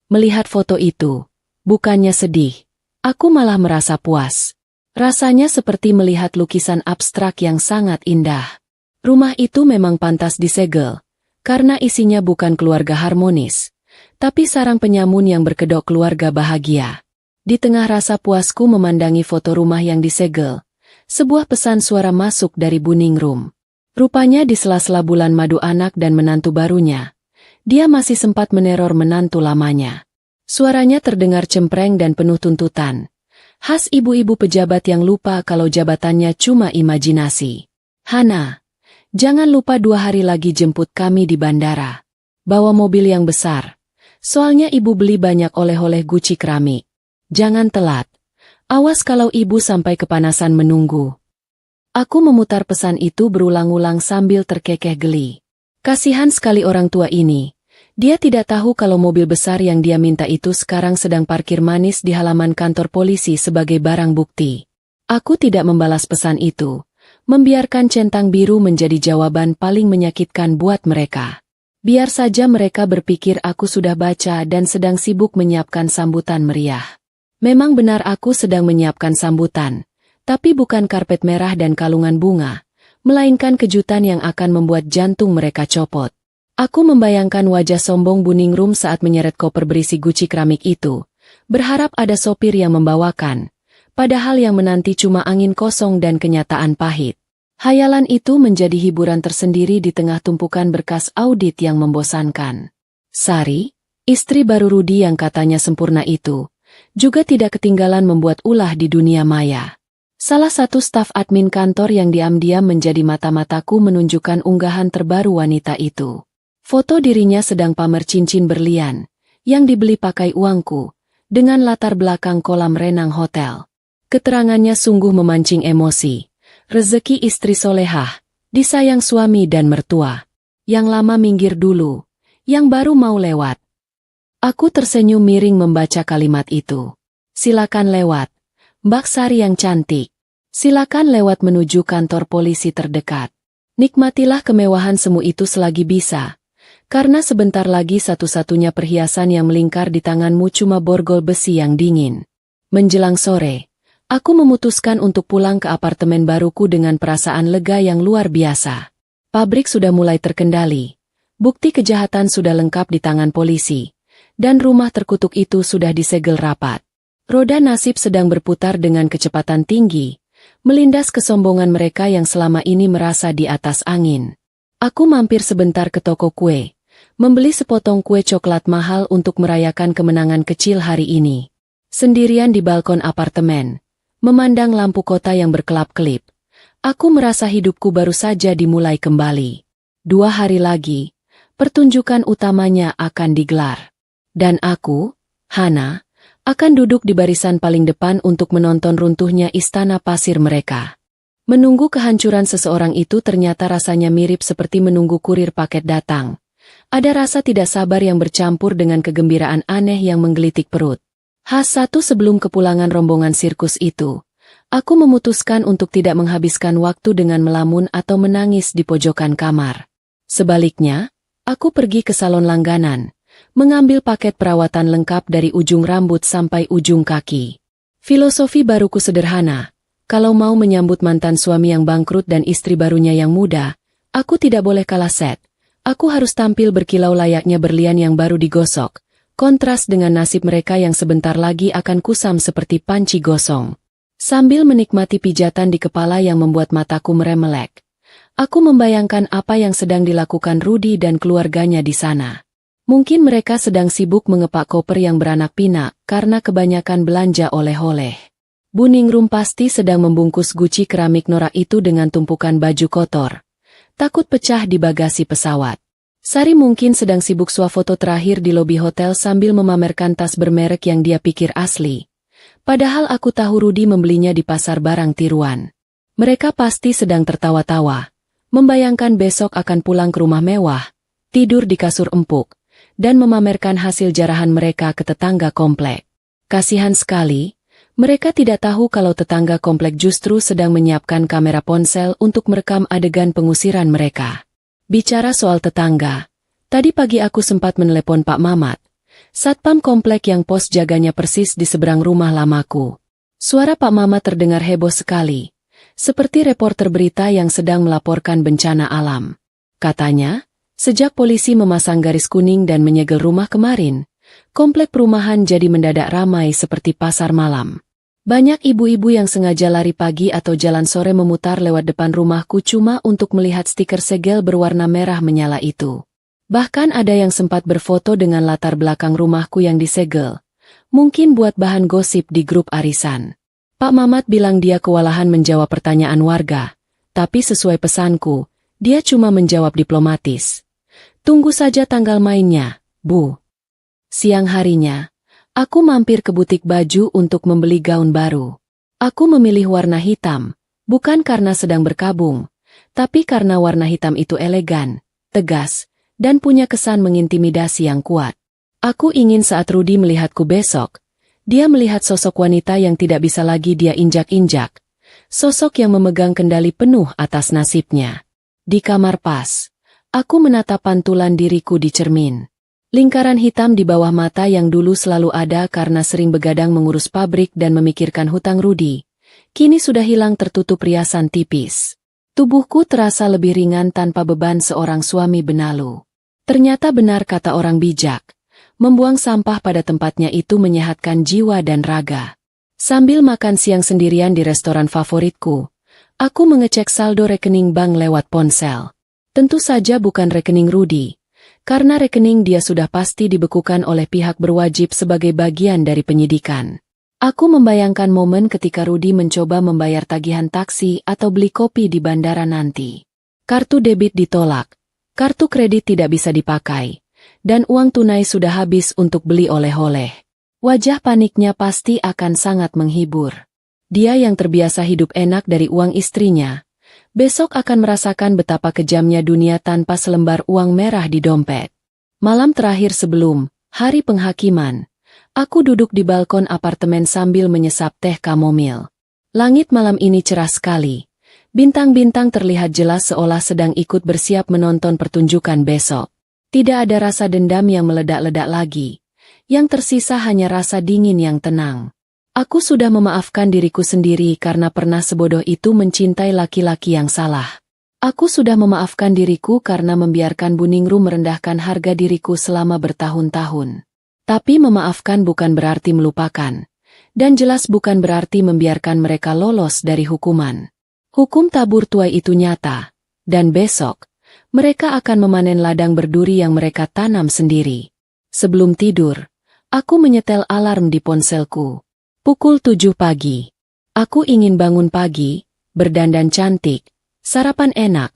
Melihat foto itu, bukannya sedih, aku malah merasa puas. Rasanya seperti melihat lukisan abstrak yang sangat indah. Rumah itu memang pantas disegel, karena isinya bukan keluarga harmonis, tapi sarang penyamun yang berkedok keluarga bahagia. Di tengah rasa puasku memandangi foto rumah yang disegel, sebuah pesan suara masuk dari Buning Room. Rupanya di sela-sela bulan madu anak dan menantu barunya, dia masih sempat meneror menantu lamanya. Suaranya terdengar cempreng dan penuh tuntutan. Khas ibu-ibu pejabat yang lupa kalau jabatannya cuma imajinasi. Hana, jangan lupa 2 hari lagi jemput kami di bandara. Bawa mobil yang besar. Soalnya ibu beli banyak oleh-oleh Gucci keramik. Jangan telat. Awas kalau ibu sampai kepanasan menunggu. Aku memutar pesan itu berulang-ulang sambil terkekeh geli. Kasihan sekali orang tua ini. Dia tidak tahu kalau mobil besar yang dia minta itu sekarang sedang parkir manis di halaman kantor polisi sebagai barang bukti. Aku tidak membalas pesan itu. Membiarkan centang biru menjadi jawaban paling menyakitkan buat mereka. Biar saja mereka berpikir aku sudah baca dan sedang sibuk menyiapkan sambutan meriah. Memang benar aku sedang menyiapkan sambutan, tapi bukan karpet merah dan kalungan bunga, melainkan kejutan yang akan membuat jantung mereka copot. Aku membayangkan wajah sombong Bu Ningrum saat menyeret koper berisi guci keramik itu, berharap ada sopir yang membawakan, padahal yang menanti cuma angin kosong dan kenyataan pahit. Hayalan itu menjadi hiburan tersendiri di tengah tumpukan berkas audit yang membosankan. Sari, istri baru Rudi yang katanya sempurna itu, juga tidak ketinggalan membuat ulah di dunia maya. Salah satu staf admin kantor yang diam-diam menjadi mata-mataku menunjukkan unggahan terbaru wanita itu. Foto dirinya sedang pamer cincin berlian, yang dibeli pakai uangku, dengan latar belakang kolam renang hotel. Keterangannya sungguh memancing emosi. Rezeki istri solehah, disayang suami dan mertua. Yang lama minggir dulu, yang baru mau lewat. Aku tersenyum miring membaca kalimat itu. Silakan lewat. Mbak Sari yang cantik. Silakan lewat menuju kantor polisi terdekat. Nikmatilah kemewahan semu itu selagi bisa. Karena sebentar lagi satu-satunya perhiasan yang melingkar di tanganmu cuma borgol besi yang dingin. Menjelang sore, aku memutuskan untuk pulang ke apartemen baruku dengan perasaan lega yang luar biasa. Pabrik sudah mulai terkendali. Bukti kejahatan sudah lengkap di tangan polisi. Dan rumah terkutuk itu sudah disegel rapat. Roda nasib sedang berputar dengan kecepatan tinggi, melindas kesombongan mereka yang selama ini merasa di atas angin. Aku mampir sebentar ke toko kue, membeli sepotong kue coklat mahal untuk merayakan kemenangan kecil hari ini. Sendirian di balkon apartemen, memandang lampu kota yang berkelap-kelip, aku merasa hidupku baru saja dimulai kembali. 2 hari lagi, pertunjukan utamanya akan digelar. Dan aku, Hana, akan duduk di barisan paling depan untuk menonton runtuhnya istana pasir mereka. Menunggu kehancuran seseorang itu ternyata rasanya mirip seperti menunggu kurir paket datang. Ada rasa tidak sabar yang bercampur dengan kegembiraan aneh yang menggelitik perut. H1 sebelum kepulangan rombongan sirkus itu, aku memutuskan untuk tidak menghabiskan waktu dengan melamun atau menangis di pojokan kamar. Sebaliknya, aku pergi ke salon langganan, mengambil paket perawatan lengkap dari ujung rambut sampai ujung kaki. Filosofi baruku sederhana, kalau mau menyambut mantan suami yang bangkrut dan istri barunya yang muda, aku tidak boleh kalah set. Aku harus tampil berkilau layaknya berlian yang baru digosok, kontras dengan nasib mereka yang sebentar lagi akan kusam seperti panci gosong. Sambil menikmati pijatan di kepala yang membuat mataku meremelek, aku membayangkan apa yang sedang dilakukan Rudi dan keluarganya di sana. Mungkin mereka sedang sibuk mengepak koper yang beranak pinak karena kebanyakan belanja oleh-oleh. Bu Ningrum pasti sedang membungkus guci keramik norak itu dengan tumpukan baju kotor. Takut pecah di bagasi pesawat. Sari mungkin sedang sibuk swafoto terakhir di lobi hotel sambil memamerkan tas bermerek yang dia pikir asli. Padahal aku tahu Rudi membelinya di pasar barang tiruan. Mereka pasti sedang tertawa-tawa, membayangkan besok akan pulang ke rumah mewah, tidur di kasur empuk, dan memamerkan hasil jarahan mereka ke tetangga komplek. Kasihan sekali, mereka tidak tahu kalau tetangga komplek justru sedang menyiapkan kamera ponsel untuk merekam adegan pengusiran mereka. Bicara soal tetangga, tadi pagi aku sempat menelepon Pak Mamat, satpam komplek yang pos jaganya persis di seberang rumah lamaku. Suara Pak Mamat terdengar heboh sekali, seperti reporter berita yang sedang melaporkan bencana alam. Katanya, sejak polisi memasang garis kuning dan menyegel rumah kemarin, komplek perumahan jadi mendadak ramai seperti pasar malam. Banyak ibu-ibu yang sengaja lari pagi atau jalan sore memutar lewat depan rumahku cuma untuk melihat stiker segel berwarna merah menyala itu. Bahkan ada yang sempat berfoto dengan latar belakang rumahku yang disegel, mungkin buat bahan gosip di grup arisan. Pak Mamat bilang dia kewalahan menjawab pertanyaan warga, tapi sesuai pesanku, dia cuma menjawab diplomatis. Tunggu saja tanggal mainnya, Bu. Siang harinya, aku mampir ke butik baju untuk membeli gaun baru. Aku memilih warna hitam, bukan karena sedang berkabung, tapi karena warna hitam itu elegan, tegas, dan punya kesan mengintimidasi yang kuat. Aku ingin saat Rudi melihatku besok, dia melihat sosok wanita yang tidak bisa lagi dia injak-injak, sosok yang memegang kendali penuh atas nasibnya. Di kamar pas, aku menatap pantulan diriku di cermin. Lingkaran hitam di bawah mata yang dulu selalu ada karena sering begadang mengurus pabrik dan memikirkan hutang Rudi, kini sudah hilang tertutup riasan tipis. Tubuhku terasa lebih ringan tanpa beban seorang suami benalu. Ternyata benar kata orang bijak. Membuang sampah pada tempatnya itu menyehatkan jiwa dan raga. Sambil makan siang sendirian di restoran favoritku, aku mengecek saldo rekening bank lewat ponsel. Tentu saja bukan rekening Rudy, karena rekening dia sudah pasti dibekukan oleh pihak berwajib sebagai bagian dari penyidikan. Aku membayangkan momen ketika Rudy mencoba membayar tagihan taksi atau beli kopi di bandara nanti. Kartu debit ditolak, kartu kredit tidak bisa dipakai, dan uang tunai sudah habis untuk beli oleh-oleh. Wajah paniknya pasti akan sangat menghibur. Dia yang terbiasa hidup enak dari uang istrinya, besok akan merasakan betapa kejamnya dunia tanpa selembar uang merah di dompet. Malam terakhir sebelum hari penghakiman, aku duduk di balkon apartemen sambil menyesap teh kamomil. Langit malam ini cerah sekali. Bintang-bintang terlihat jelas seolah sedang ikut bersiap menonton pertunjukan besok. Tidak ada rasa dendam yang meledak-ledak lagi. Yang tersisa hanya rasa dingin yang tenang. Aku sudah memaafkan diriku sendiri karena pernah sebodoh itu mencintai laki-laki yang salah. Aku sudah memaafkan diriku karena membiarkan Buningru merendahkan harga diriku selama bertahun-tahun. Tapi memaafkan bukan berarti melupakan. Dan jelas bukan berarti membiarkan mereka lolos dari hukuman. Hukum tabur tuai itu nyata. Dan besok, mereka akan memanen ladang berduri yang mereka tanam sendiri. Sebelum tidur, aku menyetel alarm di ponselku. Pukul 7 pagi. Aku ingin bangun pagi, berdandan cantik, sarapan enak,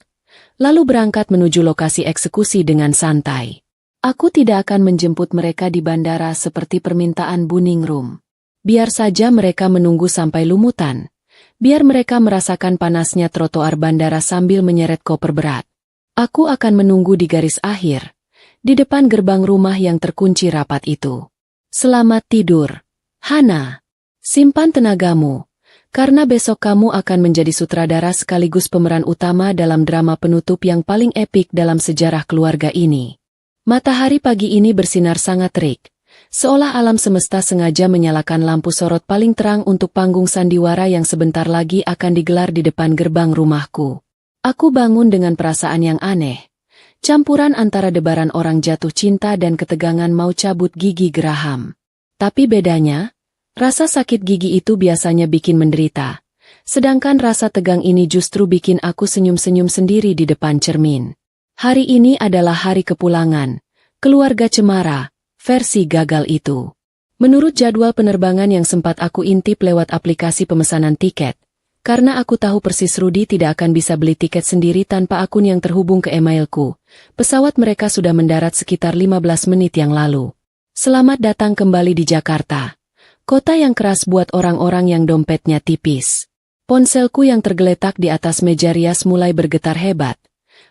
lalu berangkat menuju lokasi eksekusi dengan santai. Aku tidak akan menjemput mereka di bandara seperti permintaan Buningrum. Biar saja mereka menunggu sampai lumutan. Biar mereka merasakan panasnya trotoar bandara sambil menyeret koper berat. Aku akan menunggu di garis akhir, di depan gerbang rumah yang terkunci rapat itu. Selamat tidur, Hana. Simpan tenagamu, karena besok kamu akan menjadi sutradara sekaligus pemeran utama dalam drama penutup yang paling epik dalam sejarah keluarga ini. Matahari pagi ini bersinar sangat terik, seolah alam semesta sengaja menyalakan lampu sorot paling terang untuk panggung sandiwara yang sebentar lagi akan digelar di depan gerbang rumahku. Aku bangun dengan perasaan yang aneh, campuran antara debaran orang jatuh cinta dan ketegangan mau cabut gigi geraham. Tapi bedanya, rasa sakit gigi itu biasanya bikin menderita, sedangkan rasa tegang ini justru bikin aku senyum-senyum sendiri di depan cermin. Hari ini adalah hari kepulangan, keluarga Cemara, versi gagal itu. Menurut jadwal penerbangan yang sempat aku intip lewat aplikasi pemesanan tiket, karena aku tahu persis Rudy tidak akan bisa beli tiket sendiri tanpa akun yang terhubung ke emailku, pesawat mereka sudah mendarat sekitar 15 menit yang lalu. Selamat datang kembali di Jakarta. Kota yang keras buat orang-orang yang dompetnya tipis. Ponselku yang tergeletak di atas meja rias mulai bergetar hebat.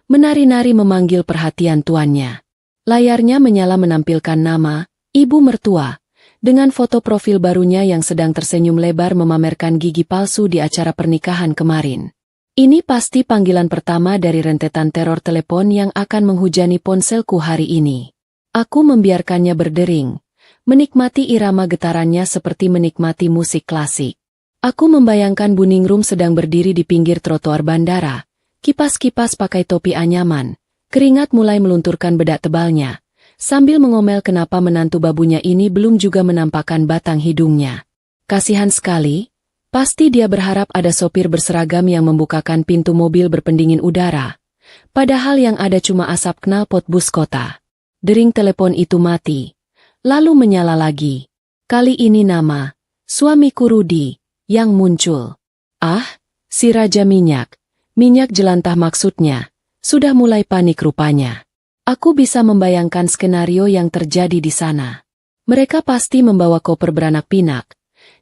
Menari-nari memanggil perhatian tuannya. Layarnya menyala menampilkan nama, ibu mertua, dengan foto profil barunya yang sedang tersenyum lebar memamerkan gigi palsu di acara pernikahan kemarin. Ini pasti panggilan pertama dari rentetan teror telepon yang akan menghujani ponselku hari ini. Aku membiarkannya berdering. Menikmati irama getarannya seperti menikmati musik klasik. Aku membayangkan Buningrum sedang berdiri di pinggir trotoar bandara, kipas-kipas pakai topi anyaman, keringat mulai melunturkan bedak tebalnya, sambil mengomel kenapa menantu babunya ini belum juga menampakkan batang hidungnya. Kasihan sekali, pasti dia berharap ada sopir berseragam yang membukakan pintu mobil berpendingin udara, padahal yang ada cuma asap knalpot bus kota. Dering telepon itu mati. Lalu menyala lagi. Kali ini nama, suamiku Rudy, yang muncul. Ah, si Raja Minyak. Minyak jelantah maksudnya. Sudah mulai panik rupanya. Aku bisa membayangkan skenario yang terjadi di sana. Mereka pasti membawa koper beranak pinak.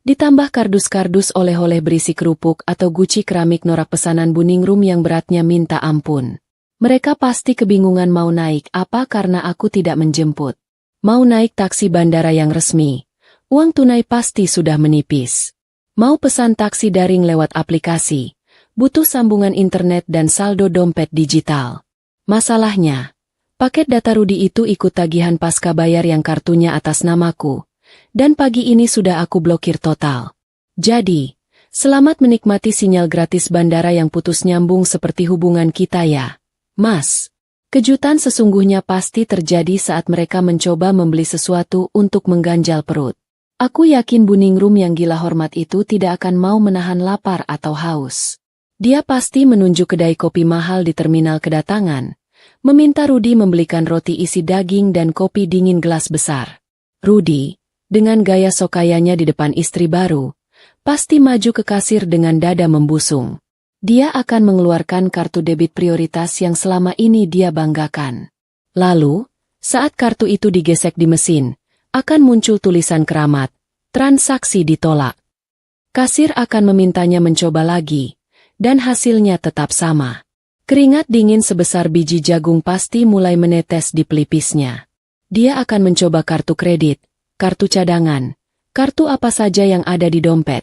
Ditambah kardus-kardus oleh-oleh berisi kerupuk atau guci keramik norak pesanan Buningrum yang beratnya minta ampun. Mereka pasti kebingungan mau naik apa karena aku tidak menjemput. Mau naik taksi bandara yang resmi, uang tunai pasti sudah menipis. Mau pesan taksi daring lewat aplikasi, butuh sambungan internet dan saldo dompet digital. Masalahnya, paket data Rudy itu ikut tagihan pasca bayar yang kartunya atas namaku, dan pagi ini sudah aku blokir total. Jadi, selamat menikmati sinyal gratis bandara yang putus nyambung seperti hubungan kita ya, Mas. Kejutan sesungguhnya pasti terjadi saat mereka mencoba membeli sesuatu untuk mengganjal perut. Aku yakin Buningrum yang gila hormat itu tidak akan mau menahan lapar atau haus. Dia pasti menunjuk kedai kopi mahal di terminal kedatangan, meminta Rudi membelikan roti isi daging dan kopi dingin gelas besar. Rudi, dengan gaya sokayanya di depan istri baru, pasti maju ke kasir dengan dada membusung. Dia akan mengeluarkan kartu debit prioritas yang selama ini dia banggakan. Lalu, saat kartu itu digesek di mesin, akan muncul tulisan keramat, transaksi ditolak. Kasir akan memintanya mencoba lagi, dan hasilnya tetap sama. Keringat dingin sebesar biji jagung pasti mulai menetes di pelipisnya. Dia akan mencoba kartu kredit, kartu cadangan, kartu apa saja yang ada di dompet,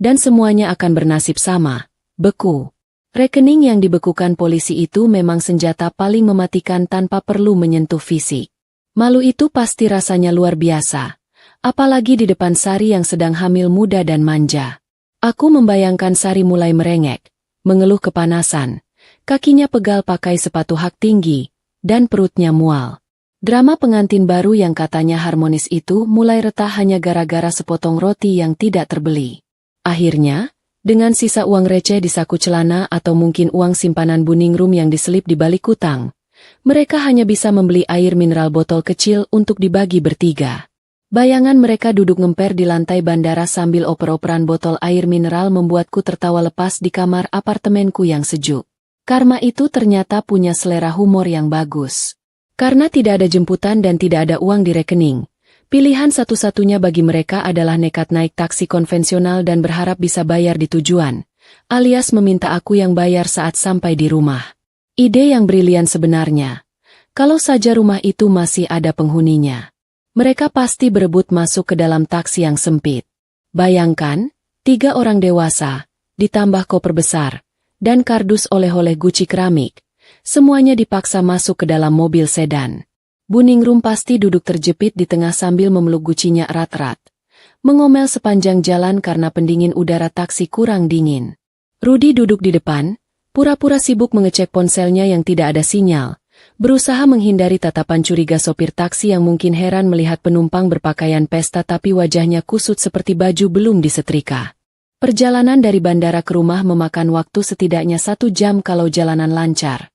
dan semuanya akan bernasib sama, beku. Rekening yang dibekukan polisi itu memang senjata paling mematikan tanpa perlu menyentuh fisik. Malu itu pasti rasanya luar biasa, apalagi di depan Sari yang sedang hamil muda dan manja. Aku membayangkan Sari mulai merengek, mengeluh kepanasan, kakinya pegal pakai sepatu hak tinggi, dan perutnya mual. Drama pengantin baru yang katanya harmonis itu mulai retak hanya gara-gara sepotong roti yang tidak terbeli. Akhirnya, dengan sisa uang receh di saku celana atau mungkin uang simpanan Buningrum yang diselip di balik kutang, mereka hanya bisa membeli air mineral botol kecil untuk dibagi bertiga. Bayangan mereka duduk ngemper di lantai bandara sambil oper-operan botol air mineral membuatku tertawa lepas di kamar apartemenku yang sejuk. Karma itu ternyata punya selera humor yang bagus. Karena tidak ada jemputan dan tidak ada uang di rekening, pilihan satu-satunya bagi mereka adalah nekat naik taksi konvensional dan berharap bisa bayar di tujuan, alias meminta aku yang bayar saat sampai di rumah. Ide yang brilian sebenarnya. Kalau saja rumah itu masih ada penghuninya. Mereka pasti berebut masuk ke dalam taksi yang sempit. Bayangkan, 3 orang dewasa, ditambah koper besar, dan kardus oleh-oleh Gucci keramik. Semuanya dipaksa masuk ke dalam mobil sedan. Buningrum pasti duduk terjepit di tengah sambil memeluk gucinya erat-erat. Mengomel sepanjang jalan karena pendingin udara taksi kurang dingin. Rudi duduk di depan, pura-pura sibuk mengecek ponselnya yang tidak ada sinyal, berusaha menghindari tatapan curiga sopir taksi yang mungkin heran melihat penumpang berpakaian pesta tapi wajahnya kusut seperti baju belum disetrika. Perjalanan dari bandara ke rumah memakan waktu setidaknya 1 jam kalau jalanan lancar,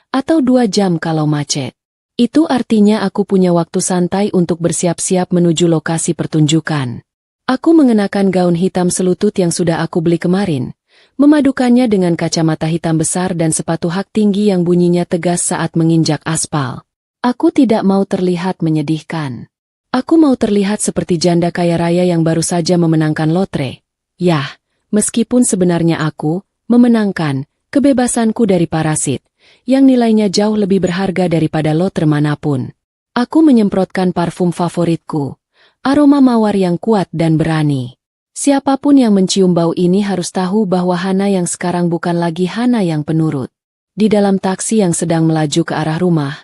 atau 2 jam kalau macet. Itu artinya aku punya waktu santai untuk bersiap-siap menuju lokasi pertunjukan. Aku mengenakan gaun hitam selutut yang sudah aku beli kemarin, memadukannya dengan kacamata hitam besar dan sepatu hak tinggi yang bunyinya tegas saat menginjak aspal. Aku tidak mau terlihat menyedihkan. Aku mau terlihat seperti janda kaya raya yang baru saja memenangkan lotre. Yah, meskipun sebenarnya aku memenangkan kebebasanku dari parasit, yang nilainya jauh lebih berharga daripada lotre manapun. Aku menyemprotkan parfum favoritku, aroma mawar yang kuat dan berani. Siapapun yang mencium bau ini harus tahu bahwa Hana yang sekarang bukan lagi Hana yang penurut. Di dalam taksi yang sedang melaju ke arah rumah,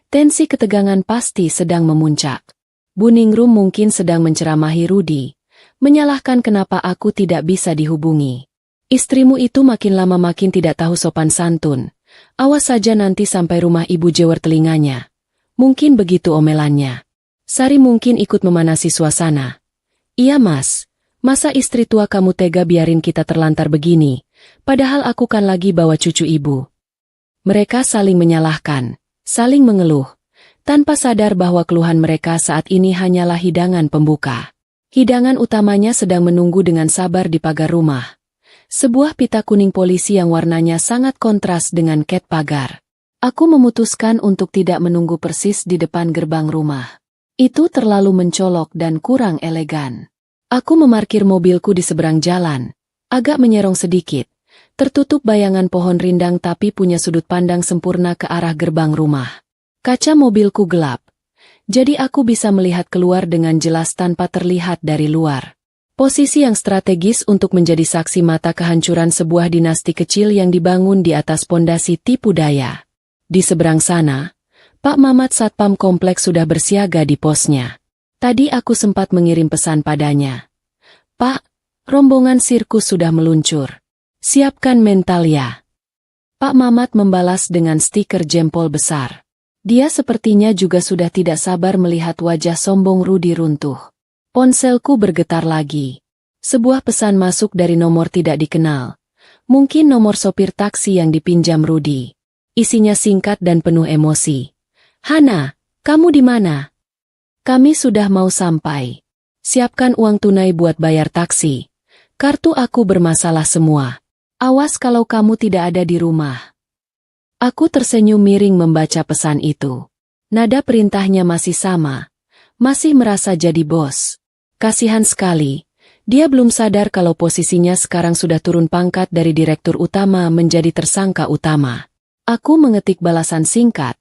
tensi ketegangan pasti sedang memuncak. Buningrum mungkin sedang menceramahi Rudi, menyalahkan kenapa aku tidak bisa dihubungi. Istrimu itu makin lama makin tidak tahu sopan santun. Awas saja nanti sampai rumah ibu jewer telinganya. Mungkin begitu omelannya. Sari mungkin ikut memanasi suasana. Iya mas. Masa istri tua kamu tega biarin kita terlantar begini, padahal aku kan lagi bawa cucu ibu. Mereka saling menyalahkan, saling mengeluh, tanpa sadar bahwa keluhan mereka saat ini hanyalah hidangan pembuka. Hidangan utamanya sedang menunggu dengan sabar di pagar rumah. Sebuah pita kuning polisi yang warnanya sangat kontras dengan ket pagar. Aku memutuskan untuk tidak menunggu persis di depan gerbang rumah. Itu terlalu mencolok dan kurang elegan. Aku memarkir mobilku di seberang jalan, agak menyerong sedikit, tertutup bayangan pohon rindang tapi punya sudut pandang sempurna ke arah gerbang rumah. Kaca mobilku gelap, jadi aku bisa melihat keluar dengan jelas tanpa terlihat dari luar. Posisi yang strategis untuk menjadi saksi mata kehancuran sebuah dinasti kecil yang dibangun di atas pondasi tipu daya. Di seberang sana, Pak Mamat Satpam Kompleks sudah bersiaga di posnya. Tadi aku sempat mengirim pesan padanya. Pak, rombongan sirkus sudah meluncur. Siapkan mental ya. Pak Mamat membalas dengan stiker jempol besar. Dia sepertinya juga sudah tidak sabar melihat wajah sombong Rudy runtuh. Ponselku bergetar lagi. Sebuah pesan masuk dari nomor tidak dikenal. Mungkin nomor sopir taksi yang dipinjam Rudy. Isinya singkat dan penuh emosi. "Hana, kamu di mana? Kami sudah mau sampai. Siapkan uang tunai buat bayar taksi. Kartu aku bermasalah semua. Awas kalau kamu tidak ada di rumah." Aku tersenyum miring membaca pesan itu. Nada perintahnya masih sama. Masih merasa jadi bos. Kasihan sekali. Dia belum sadar kalau posisinya sekarang sudah turun pangkat dari direktur utama menjadi tersangka utama. Aku mengetik balasan singkat,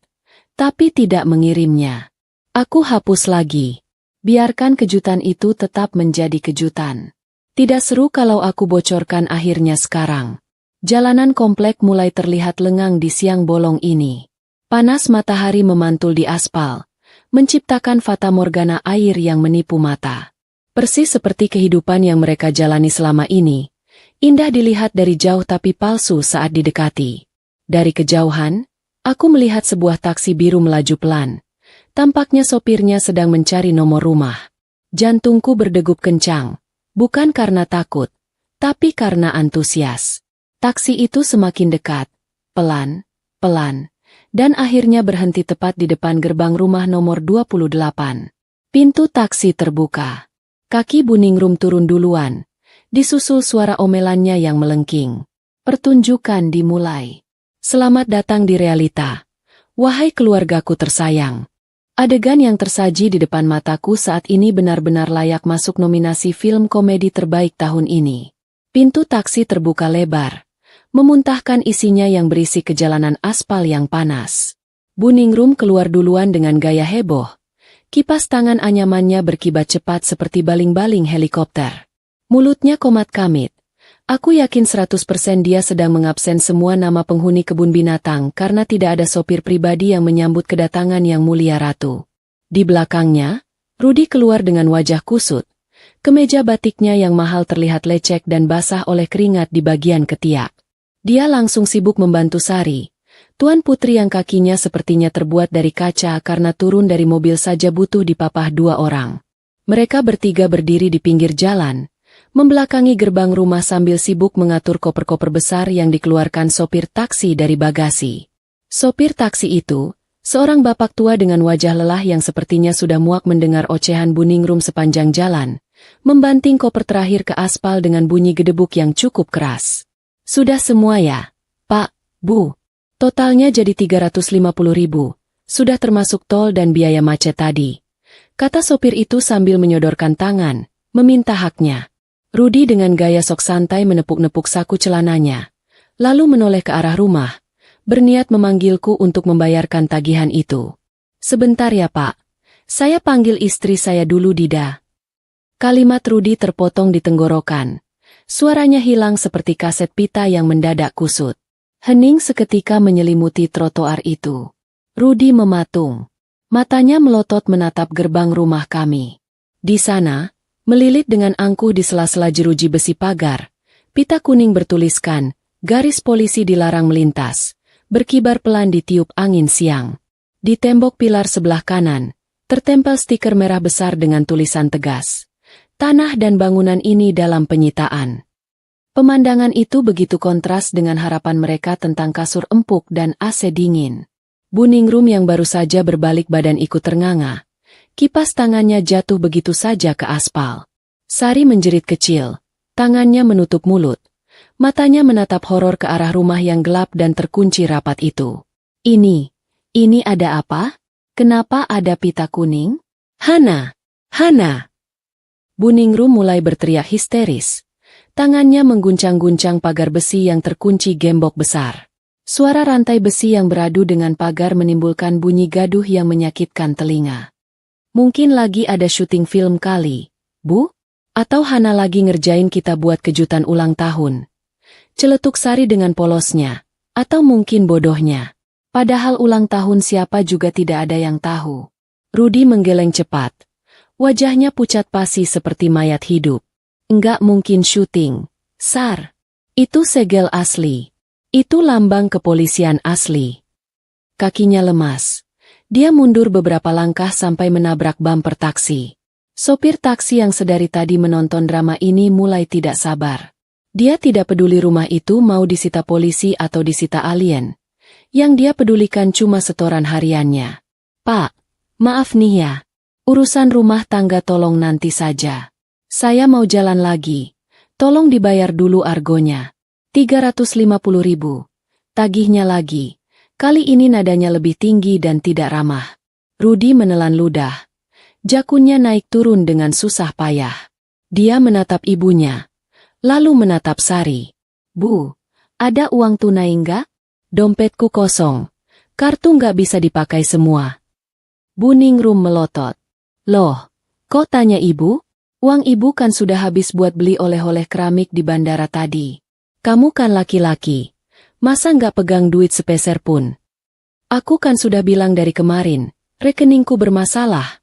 tapi tidak mengirimnya. Aku hapus lagi. Biarkan kejutan itu tetap menjadi kejutan. Tidak seru kalau aku bocorkan akhirnya sekarang. Jalanan komplek mulai terlihat lengang di siang bolong ini. Panas matahari memantul di aspal, menciptakan fatamorgana air yang menipu mata. Persis seperti kehidupan yang mereka jalani selama ini. Indah dilihat dari jauh tapi palsu saat didekati. Dari kejauhan, aku melihat sebuah taksi biru melaju pelan. Tampaknya sopirnya sedang mencari nomor rumah. Jantungku berdegup kencang, bukan karena takut, tapi karena antusias. Taksi itu semakin dekat, pelan, dan akhirnya berhenti tepat di depan gerbang rumah nomor 28. Pintu taksi terbuka. Kaki Buningrum turun duluan, disusul suara omelannya yang melengking. Pertunjukan dimulai. "Selamat datang di realita. Wahai keluargaku tersayang." Adegan yang tersaji di depan mataku saat ini benar-benar layak masuk nominasi film komedi terbaik tahun ini. Pintu taksi terbuka lebar, memuntahkan isinya yang berisi kejalanan aspal yang panas. Buningrum keluar duluan dengan gaya heboh. Kipas tangan anyamannya berkibat cepat seperti baling-baling helikopter. Mulutnya komat kamit. Aku yakin 100% dia sedang mengabsen semua nama penghuni kebun binatang karena tidak ada sopir pribadi yang menyambut kedatangan yang mulia ratu. Di belakangnya, Rudy keluar dengan wajah kusut. Kemeja batiknya yang mahal terlihat lecek dan basah oleh keringat di bagian ketiak. Dia langsung sibuk membantu Sari, tuan putri yang kakinya sepertinya terbuat dari kaca karena turun dari mobil saja butuh dipapah 2 orang. Mereka bertiga berdiri di pinggir jalan, membelakangi gerbang rumah sambil sibuk mengatur koper-koper besar yang dikeluarkan sopir taksi dari bagasi. Sopir taksi itu, seorang bapak tua dengan wajah lelah yang sepertinya sudah muak mendengar ocehan Buningrum sepanjang jalan, membanting koper terakhir ke aspal dengan bunyi gedebuk yang cukup keras. "Sudah semua ya, Pak, Bu. Totalnya jadi 350.000, sudah termasuk tol dan biaya macet tadi," kata sopir itu sambil menyodorkan tangan, meminta haknya. Rudy dengan gaya sok santai menepuk-nepuk saku celananya, lalu menoleh ke arah rumah, berniat memanggilku untuk membayarkan tagihan itu. "Sebentar ya Pak, saya panggil istri saya dulu Dida." Kalimat Rudy terpotong di tenggorokan. Suaranya hilang seperti kaset pita yang mendadak kusut. Hening seketika menyelimuti trotoar itu. Rudy mematung. Matanya melotot menatap gerbang rumah kami. Di sana, melilit dengan angkuh di sela-sela jeruji besi pagar, pita kuning bertuliskan, "Garis polisi dilarang melintas," berkibar pelan ditiup angin siang. Di tembok pilar sebelah kanan, tertempel stiker merah besar dengan tulisan tegas, "Tanah dan bangunan ini dalam penyitaan." Pemandangan itu begitu kontras dengan harapan mereka tentang kasur empuk dan AC dingin. Buningrum yang baru saja berbalik badan ikut ternganga. Kipas tangannya jatuh begitu saja ke aspal. Sari menjerit kecil, tangannya menutup mulut. Matanya menatap horor ke arah rumah yang gelap dan terkunci rapat itu. Ini ada apa? Kenapa ada pita kuning? Hana! Hana! Buningrum mulai berteriak histeris. Tangannya mengguncang-guncang pagar besi yang terkunci gembok besar. Suara rantai besi yang beradu dengan pagar menimbulkan bunyi gaduh yang menyakitkan telinga. "Mungkin lagi ada syuting film kali, Bu? Atau Hana lagi ngerjain kita buat kejutan ulang tahun?" Celetuk Sari dengan polosnya. Atau mungkin bodohnya. Padahal ulang tahun siapa juga tidak ada yang tahu. Rudy menggeleng cepat. Wajahnya pucat pasi seperti mayat hidup. "Enggak mungkin syuting, Sar. Itu segel asli. Itu lambang kepolisian asli." Kakinya lemas. Dia mundur beberapa langkah sampai menabrak bumper taksi. Sopir taksi yang sedari tadi menonton drama ini mulai tidak sabar. Dia tidak peduli rumah itu mau disita polisi atau disita alien. Yang dia pedulikan cuma setoran hariannya. Pak, maaf nih ya. Urusan rumah tangga tolong nanti saja. Saya mau jalan lagi. Tolong dibayar dulu argonya. 350.000. Tagihnya lagi. Kali ini nadanya lebih tinggi dan tidak ramah. Rudy menelan ludah. Jakunnya naik turun dengan susah payah. Dia menatap ibunya. Lalu menatap Sari. Bu, ada uang tunai enggak? Dompetku kosong. Kartu nggak bisa dipakai semua. Bu Ningrum melotot. Loh, kok tanya ibu? Uang ibu kan sudah habis buat beli oleh-oleh keramik di bandara tadi. Kamu kan laki-laki. Masa nggak pegang duit sepeser pun? Aku kan sudah bilang dari kemarin, rekeningku bermasalah.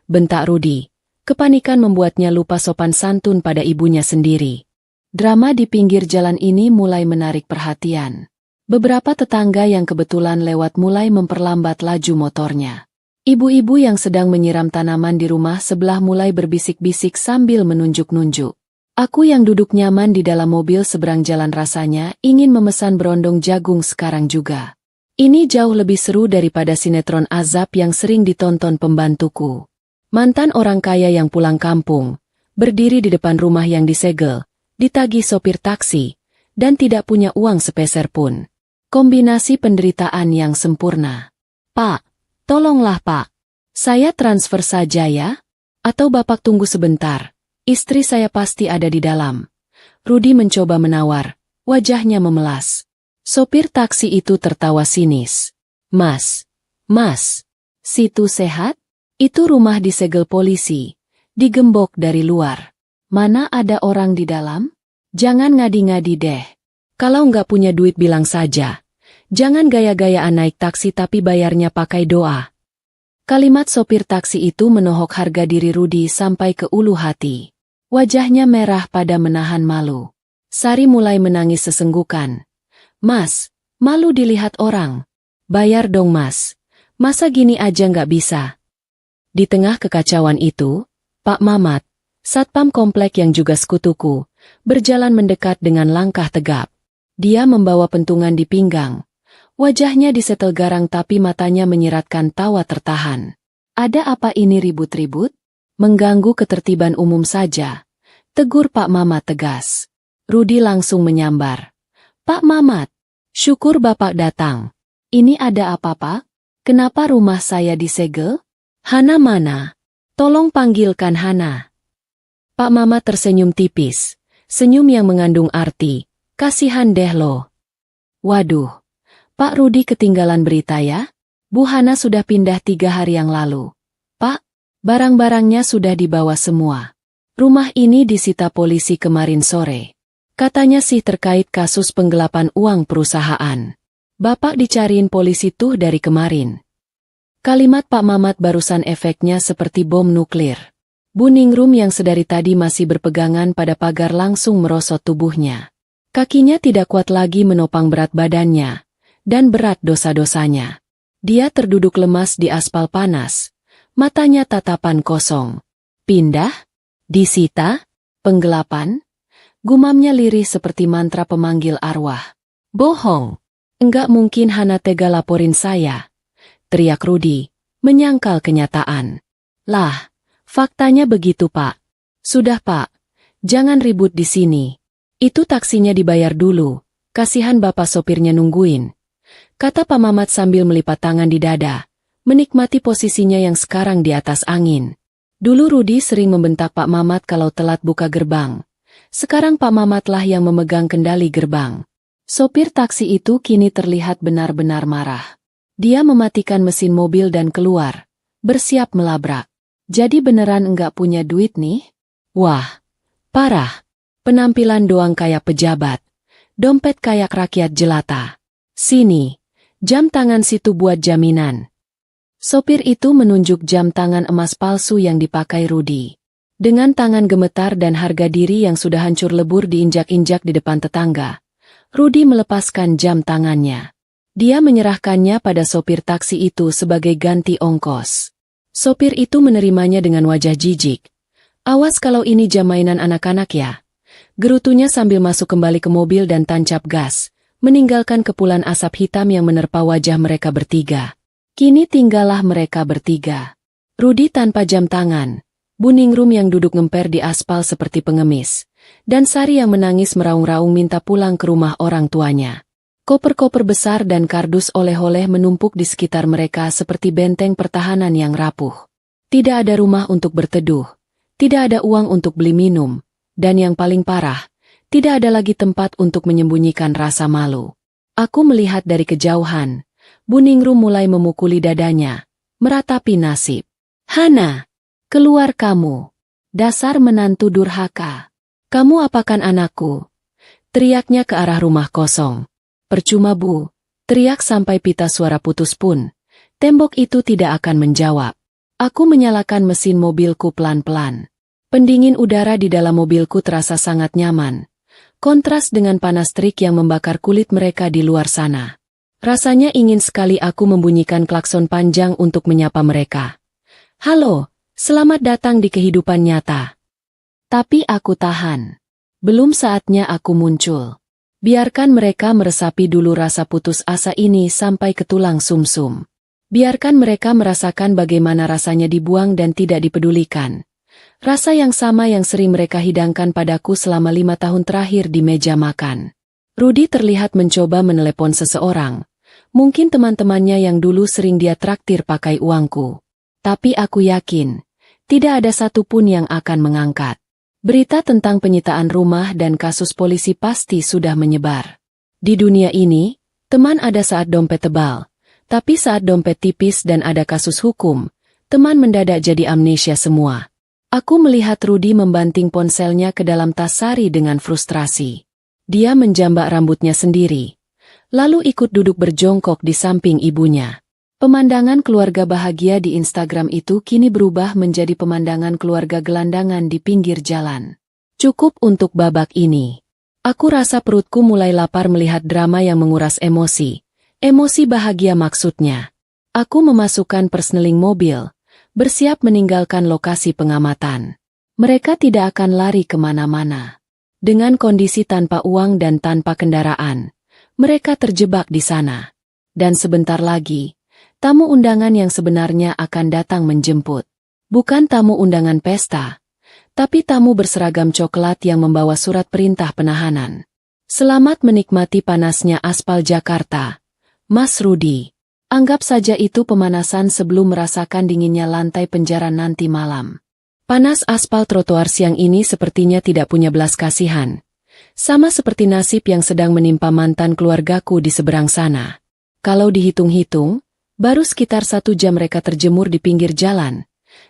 Bentak Rudy. Kepanikan membuatnya lupa sopan santun pada ibunya sendiri. Drama di pinggir jalan ini mulai menarik perhatian. Beberapa tetangga yang kebetulan lewat mulai memperlambat laju motornya. Ibu-ibu yang sedang menyiram tanaman di rumah sebelah mulai berbisik-bisik sambil menunjuk-nunjuk. Aku yang duduk nyaman di dalam mobil seberang jalan rasanya ingin memesan berondong jagung sekarang juga. Ini jauh lebih seru daripada sinetron azab yang sering ditonton pembantuku. Mantan orang kaya yang pulang kampung, berdiri di depan rumah yang disegel, ditagih sopir taksi, dan tidak punya uang sepeser pun. Kombinasi penderitaan yang sempurna. Pak, tolonglah Pak. Saya transfer saja ya? Atau Bapak tunggu sebentar? Istri saya pasti ada di dalam. Rudy mencoba menawar, wajahnya memelas. Sopir taksi itu tertawa sinis. Mas, situ sehat? Itu rumah disegel polisi, digembok dari luar. Mana ada orang di dalam? Jangan ngadi-ngadi deh. Kalau nggak punya duit bilang saja. Jangan gaya-gayaan naik taksi tapi bayarnya pakai doa. Kalimat sopir taksi itu menohok harga diri Rudy sampai ke ulu hati. Wajahnya merah pada menahan malu. Sari mulai menangis sesenggukan. Mas, malu dilihat orang. Bayar dong mas. Masa gini aja nggak bisa? Di tengah kekacauan itu, Pak Mamat, satpam komplek yang juga sekutuku, berjalan mendekat dengan langkah tegap. Dia membawa pentungan di pinggang. Wajahnya disetel garang tapi matanya menyiratkan tawa tertahan. Ada apa ini ribut-ribut? Mengganggu ketertiban umum saja. Tegur Pak Mamat tegas. Rudy langsung menyambar. Pak Mamat, syukur Bapak datang. Ini ada apa Pak? Kenapa rumah saya disegel? Hana mana? Tolong panggilkan Hana. Pak Mamat tersenyum tipis. Senyum yang mengandung arti. Kasihan deh lo. Waduh. Pak Rudy ketinggalan berita ya? Bu Hana sudah pindah 3 hari yang lalu. Pak, barang-barangnya sudah dibawa semua. Rumah ini disita polisi kemarin sore. Katanya sih terkait kasus penggelapan uang perusahaan. Bapak dicariin polisi tuh dari kemarin. Kalimat Pak Mamat barusan efeknya seperti bom nuklir. Bu Ningrum yang sedari tadi masih berpegangan pada pagar langsung merosot tubuhnya. Kakinya tidak kuat lagi menopang berat badannya. Dan berat dosa-dosanya. Dia terduduk lemas di aspal panas. Matanya tatapan kosong. Pindah? Disita? Penggelapan? Gumamnya lirih seperti mantra pemanggil arwah. Bohong. Enggak mungkin Hana tega laporin saya. Teriak Rudy, menyangkal kenyataan. Lah, faktanya begitu Pak. Sudah Pak, jangan ribut di sini. Itu taksinya dibayar dulu. Kasihan bapak sopirnya nungguin. Kata Pak Mamat sambil melipat tangan di dada, menikmati posisinya yang sekarang di atas angin. Dulu Rudy sering membentak Pak Mamat kalau telat buka gerbang. Sekarang Pak Mamatlah yang memegang kendali gerbang. Sopir taksi itu kini terlihat benar-benar marah. Dia mematikan mesin mobil dan keluar, bersiap melabrak. Jadi beneran enggak punya duit nih? Wah, parah. Penampilan doang kayak pejabat. Dompet kayak rakyat jelata. Sini. Jam tangan situ buat jaminan. Sopir itu menunjuk jam tangan emas palsu yang dipakai Rudy. Dengan tangan gemetar dan harga diri yang sudah hancur lebur diinjak-injak di depan tetangga, Rudy melepaskan jam tangannya. Dia menyerahkannya pada sopir taksi itu sebagai ganti ongkos. Sopir itu menerimanya dengan wajah jijik. "Awas kalau ini jam mainan anak-anak ya," gerutunya sambil masuk kembali ke mobil dan tancap gas, meninggalkan kepulan asap hitam yang menerpa wajah mereka bertiga. Kini tinggallah mereka bertiga. Rudy tanpa jam tangan, Buningrum yang duduk ngemper di aspal seperti pengemis, dan Sari yang menangis meraung-raung minta pulang ke rumah orang tuanya. Koper-koper besar dan kardus oleh-oleh menumpuk di sekitar mereka seperti benteng pertahanan yang rapuh. Tidak ada rumah untuk berteduh, tidak ada uang untuk beli minum, dan yang paling parah, tidak ada lagi tempat untuk menyembunyikan rasa malu. Aku melihat dari kejauhan, Buningrum mulai memukuli dadanya, meratapi nasib. "Hana, keluar kamu. Dasar menantu durhaka. Kamu apakan anakku?" Teriaknya ke arah rumah kosong. "Percuma Bu," teriak sampai pita suara putus pun. Tembok itu tidak akan menjawab. Aku menyalakan mesin mobilku pelan-pelan. Pendingin udara di dalam mobilku terasa sangat nyaman. Kontras dengan panas terik yang membakar kulit mereka di luar sana. Rasanya ingin sekali aku membunyikan klakson panjang untuk menyapa mereka. "Halo, selamat datang di kehidupan nyata." Tapi aku tahan. Belum saatnya aku muncul. Biarkan mereka meresapi dulu rasa putus asa ini sampai ke tulang sumsum. Biarkan mereka merasakan bagaimana rasanya dibuang dan tidak dipedulikan. Rasa yang sama yang sering mereka hidangkan padaku selama 5 tahun terakhir di meja makan. Rudy terlihat mencoba menelepon seseorang. Mungkin teman-temannya yang dulu sering dia traktir pakai uangku. Tapi aku yakin, tidak ada satupun yang akan mengangkat. Berita tentang penyitaan rumah dan kasus polisi pasti sudah menyebar. Di dunia ini, teman ada saat dompet tebal, tapi saat dompet tipis dan ada kasus hukum, teman mendadak jadi amnesia semua. Aku melihat Rudy membanting ponselnya ke dalam tas Sari dengan frustrasi. Dia menjambak rambutnya sendiri, lalu ikut duduk berjongkok di samping ibunya. Pemandangan keluarga bahagia di Instagram itu kini berubah menjadi pemandangan keluarga gelandangan di pinggir jalan. Cukup untuk babak ini. Aku rasa perutku mulai lapar melihat drama yang menguras emosi. Emosi bahagia maksudnya. Aku memasukkan persneling mobil, bersiap meninggalkan lokasi pengamatan. Mereka tidak akan lari kemana-mana. Dengan kondisi tanpa uang dan tanpa kendaraan, mereka terjebak di sana. Dan sebentar lagi, tamu undangan yang sebenarnya akan datang menjemput. Bukan tamu undangan pesta, tapi tamu berseragam coklat yang membawa surat perintah penahanan. "Selamat menikmati panasnya aspal Jakarta, Mas Rudy. Anggap saja itu pemanasan sebelum merasakan dinginnya lantai penjara nanti malam." Panas aspal trotoar siang ini sepertinya tidak punya belas kasihan. Sama seperti nasib yang sedang menimpa mantan keluargaku di seberang sana. Kalau dihitung-hitung, baru sekitar 1 jam mereka terjemur di pinggir jalan,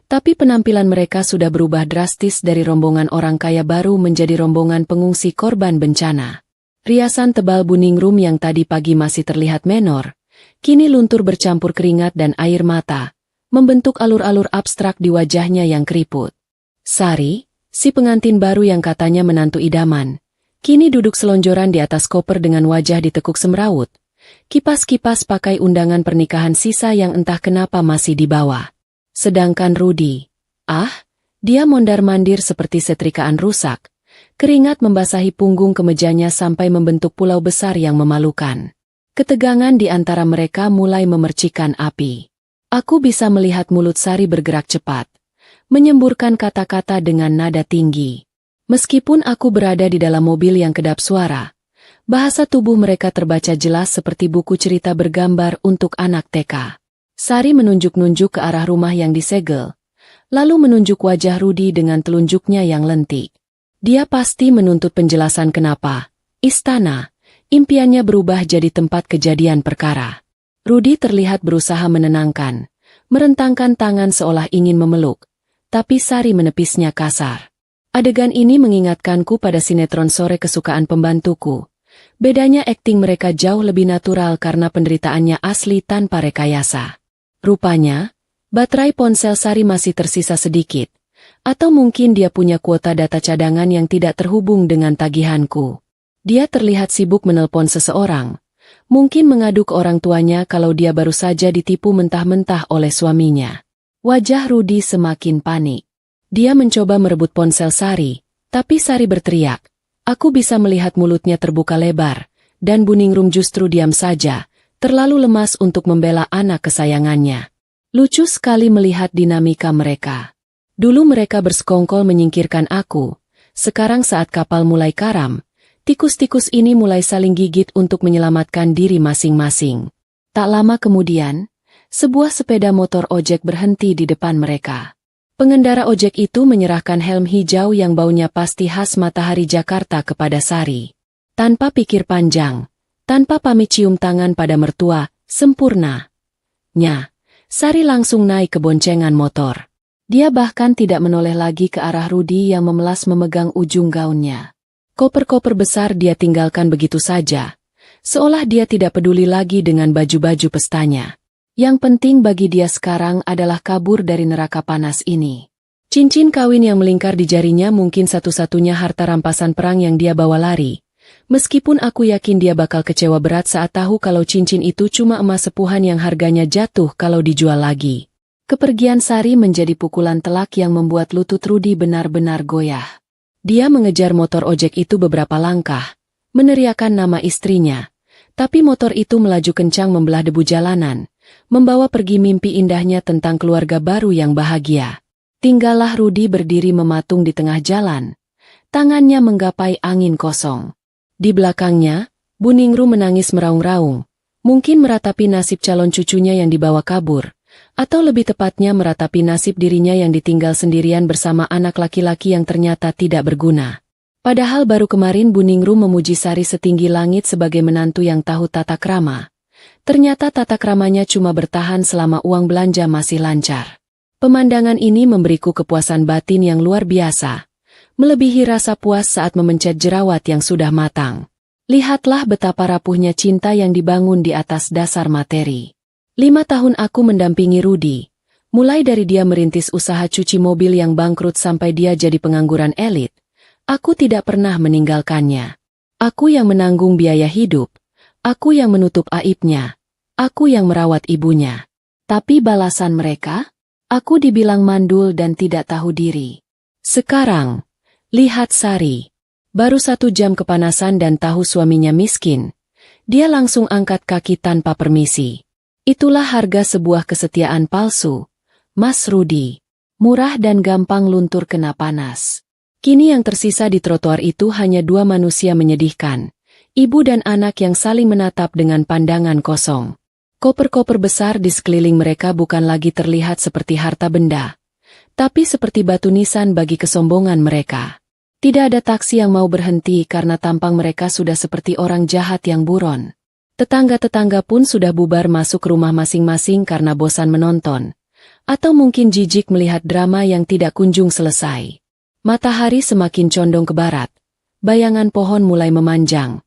tapi penampilan mereka sudah berubah drastis dari rombongan orang kaya baru menjadi rombongan pengungsi korban bencana. Riasan tebal Buningrum yang tadi pagi masih terlihat menor, kini luntur bercampur keringat dan air mata, membentuk alur-alur abstrak di wajahnya yang keriput. Sari, si pengantin baru yang katanya menantu idaman, kini duduk selonjoran di atas koper dengan wajah ditekuk semrawut. Kipas-kipas pakai undangan pernikahan sisa yang entah kenapa masih dibawa. Sedangkan Rudy, dia mondar-mandir seperti setrikaan rusak. Keringat membasahi punggung kemejanya sampai membentuk pulau besar yang memalukan. Ketegangan di antara mereka mulai memercikan api. Aku bisa melihat mulut Sari bergerak cepat, menyemburkan kata-kata dengan nada tinggi. Meskipun aku berada di dalam mobil yang kedap suara, bahasa tubuh mereka terbaca jelas seperti buku cerita bergambar untuk anak TK. Sari menunjuk-nunjuk ke arah rumah yang disegel, lalu menunjuk wajah Rudy dengan telunjuknya yang lentik. Dia pasti menuntut penjelasan kenapa istana, impiannya berubah jadi tempat kejadian perkara. Rudy terlihat berusaha menenangkan, merentangkan tangan seolah ingin memeluk, tapi Sari menepisnya kasar. Adegan ini mengingatkanku pada sinetron sore kesukaan pembantuku. Bedanya akting mereka jauh lebih natural karena penderitaannya asli tanpa rekayasa. Rupanya, baterai ponsel Sari masih tersisa sedikit, atau mungkin dia punya kuota data cadangan yang tidak terhubung dengan tagihanku. Dia terlihat sibuk menelpon seseorang, Mungkin mengadu ke orang tuanya kalau dia baru saja ditipu mentah-mentah oleh suaminya. Wajah Rudi semakin panik. Dia mencoba merebut ponsel Sari, tapi Sari berteriak. Aku bisa melihat mulutnya terbuka lebar, dan Buningrum justru diam saja, terlalu lemas untuk membela anak kesayangannya. Lucu sekali melihat dinamika mereka. Dulu mereka bersekongkol menyingkirkan aku, sekarang saat kapal mulai karam, tikus-tikus ini mulai saling gigit untuk menyelamatkan diri masing-masing. Tak lama kemudian, sebuah sepeda motor ojek berhenti di depan mereka. Pengendara ojek itu menyerahkan helm hijau yang baunya pasti khas matahari Jakarta kepada Sari. Tanpa pikir panjang, tanpa pamit cium tangan pada mertua, sempurna. Sari langsung naik ke boncengan motor. Dia bahkan tidak menoleh lagi ke arah Rudi yang memelas memegang ujung gaunnya. Koper-koper besar dia tinggalkan begitu saja, seolah dia tidak peduli lagi dengan baju-baju pestanya. Yang penting bagi dia sekarang adalah kabur dari neraka panas ini. Cincin kawin yang melingkar di jarinya mungkin satu-satunya harta rampasan perang yang dia bawa lari. Meskipun aku yakin dia bakal kecewa berat saat tahu kalau cincin itu cuma emas sepuhan yang harganya jatuh kalau dijual lagi. Kepergian Sari menjadi pukulan telak yang membuat lutut Rudi benar-benar goyah. Dia mengejar motor ojek itu beberapa langkah, meneriakkan nama istrinya. Tapi motor itu melaju kencang membelah debu jalanan, membawa pergi mimpi indahnya tentang keluarga baru yang bahagia. Tinggallah Rudi berdiri mematung di tengah jalan. Tangannya menggapai angin kosong. Di belakangnya, Buningrum menangis meraung-raung. Mungkin meratapi nasib calon cucunya yang dibawa kabur. Atau lebih tepatnya meratapi nasib dirinya yang ditinggal sendirian bersama anak laki-laki yang ternyata tidak berguna. Padahal baru kemarin Buningrum memuji Sari setinggi langit sebagai menantu yang tahu tata krama. Ternyata tata kramanya cuma bertahan selama uang belanja masih lancar. Pemandangan ini memberiku kepuasan batin yang luar biasa, melebihi rasa puas saat memencet jerawat yang sudah matang. Lihatlah betapa rapuhnya cinta yang dibangun di atas dasar materi. 5 tahun aku mendampingi Rudi, mulai dari dia merintis usaha cuci mobil yang bangkrut sampai dia jadi pengangguran elit. Aku tidak pernah meninggalkannya. Aku yang menanggung biaya hidup, aku yang menutup aibnya, aku yang merawat ibunya. Tapi balasan mereka? Aku dibilang mandul dan tidak tahu diri. Sekarang, lihat Sari. Baru 1 jam kepanasan dan tahu suaminya miskin. Dia langsung angkat kaki tanpa permisi. Itulah harga sebuah kesetiaan palsu, Mas Rudi. Murah dan gampang luntur kena panas. Kini yang tersisa di trotoar itu hanya 2 manusia menyedihkan. Ibu dan anak yang saling menatap dengan pandangan kosong. Koper-koper besar di sekeliling mereka bukan lagi terlihat seperti harta benda, tapi seperti batu nisan bagi kesombongan mereka. Tidak ada taksi yang mau berhenti karena tampang mereka sudah seperti orang jahat yang buron. Tetangga-tetangga pun sudah bubar masuk rumah masing-masing karena bosan menonton. Atau mungkin jijik melihat drama yang tidak kunjung selesai. Matahari semakin condong ke barat. Bayangan pohon mulai memanjang.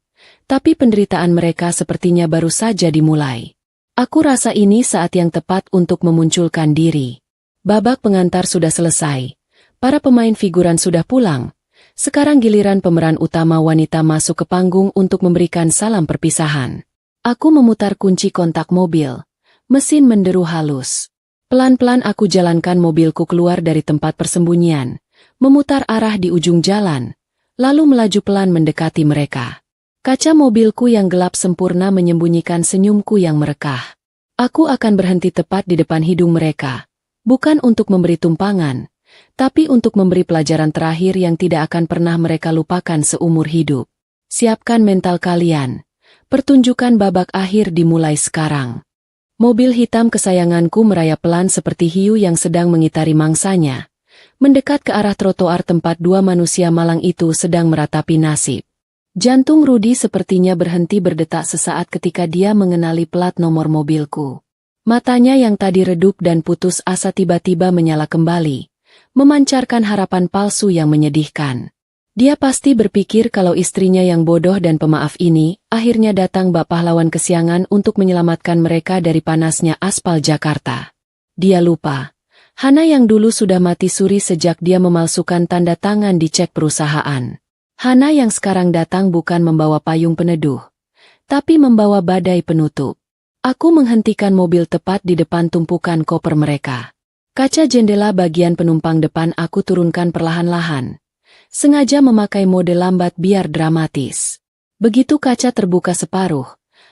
Tapi penderitaan mereka sepertinya baru saja dimulai. Aku rasa ini saat yang tepat untuk memunculkan diri. Babak pengantar sudah selesai. Para pemain figuran sudah pulang. Sekarang giliran pemeran utama wanita masuk ke panggung untuk memberikan salam perpisahan. Aku memutar kunci kontak mobil. Mesin menderu halus. Pelan-pelan aku jalankan mobilku keluar dari tempat persembunyian, memutar arah di ujung jalan, lalu melaju pelan mendekati mereka. Kaca mobilku yang gelap sempurna menyembunyikan senyumku yang merekah. Aku akan berhenti tepat di depan hidung mereka, bukan untuk memberi tumpangan, tapi untuk memberi pelajaran terakhir yang tidak akan pernah mereka lupakan seumur hidup. Siapkan mental kalian. Pertunjukan babak akhir dimulai sekarang. Mobil hitam kesayanganku merayap pelan seperti hiu yang sedang mengitari mangsanya, mendekat ke arah trotoar tempat 2 manusia malang itu sedang meratapi nasib. Jantung Rudi sepertinya berhenti berdetak sesaat ketika dia mengenali plat nomor mobilku. Matanya yang tadi redup dan putus asa tiba-tiba menyala kembali, memancarkan harapan palsu yang menyedihkan. Dia pasti berpikir kalau istrinya yang bodoh dan pemaaf ini, akhirnya datang bak pahlawan kesiangan untuk menyelamatkan mereka dari panasnya aspal Jakarta. Dia lupa. Hana yang dulu sudah mati suri sejak dia memalsukan tanda tangan di cek perusahaan. Hana yang sekarang datang bukan membawa payung peneduh, tapi membawa badai penutup. Aku menghentikan mobil tepat di depan tumpukan koper mereka. Kaca jendela bagian penumpang depan aku turunkan perlahan-lahan. Sengaja memakai mode lambat biar dramatis. Begitu kaca terbuka separuh,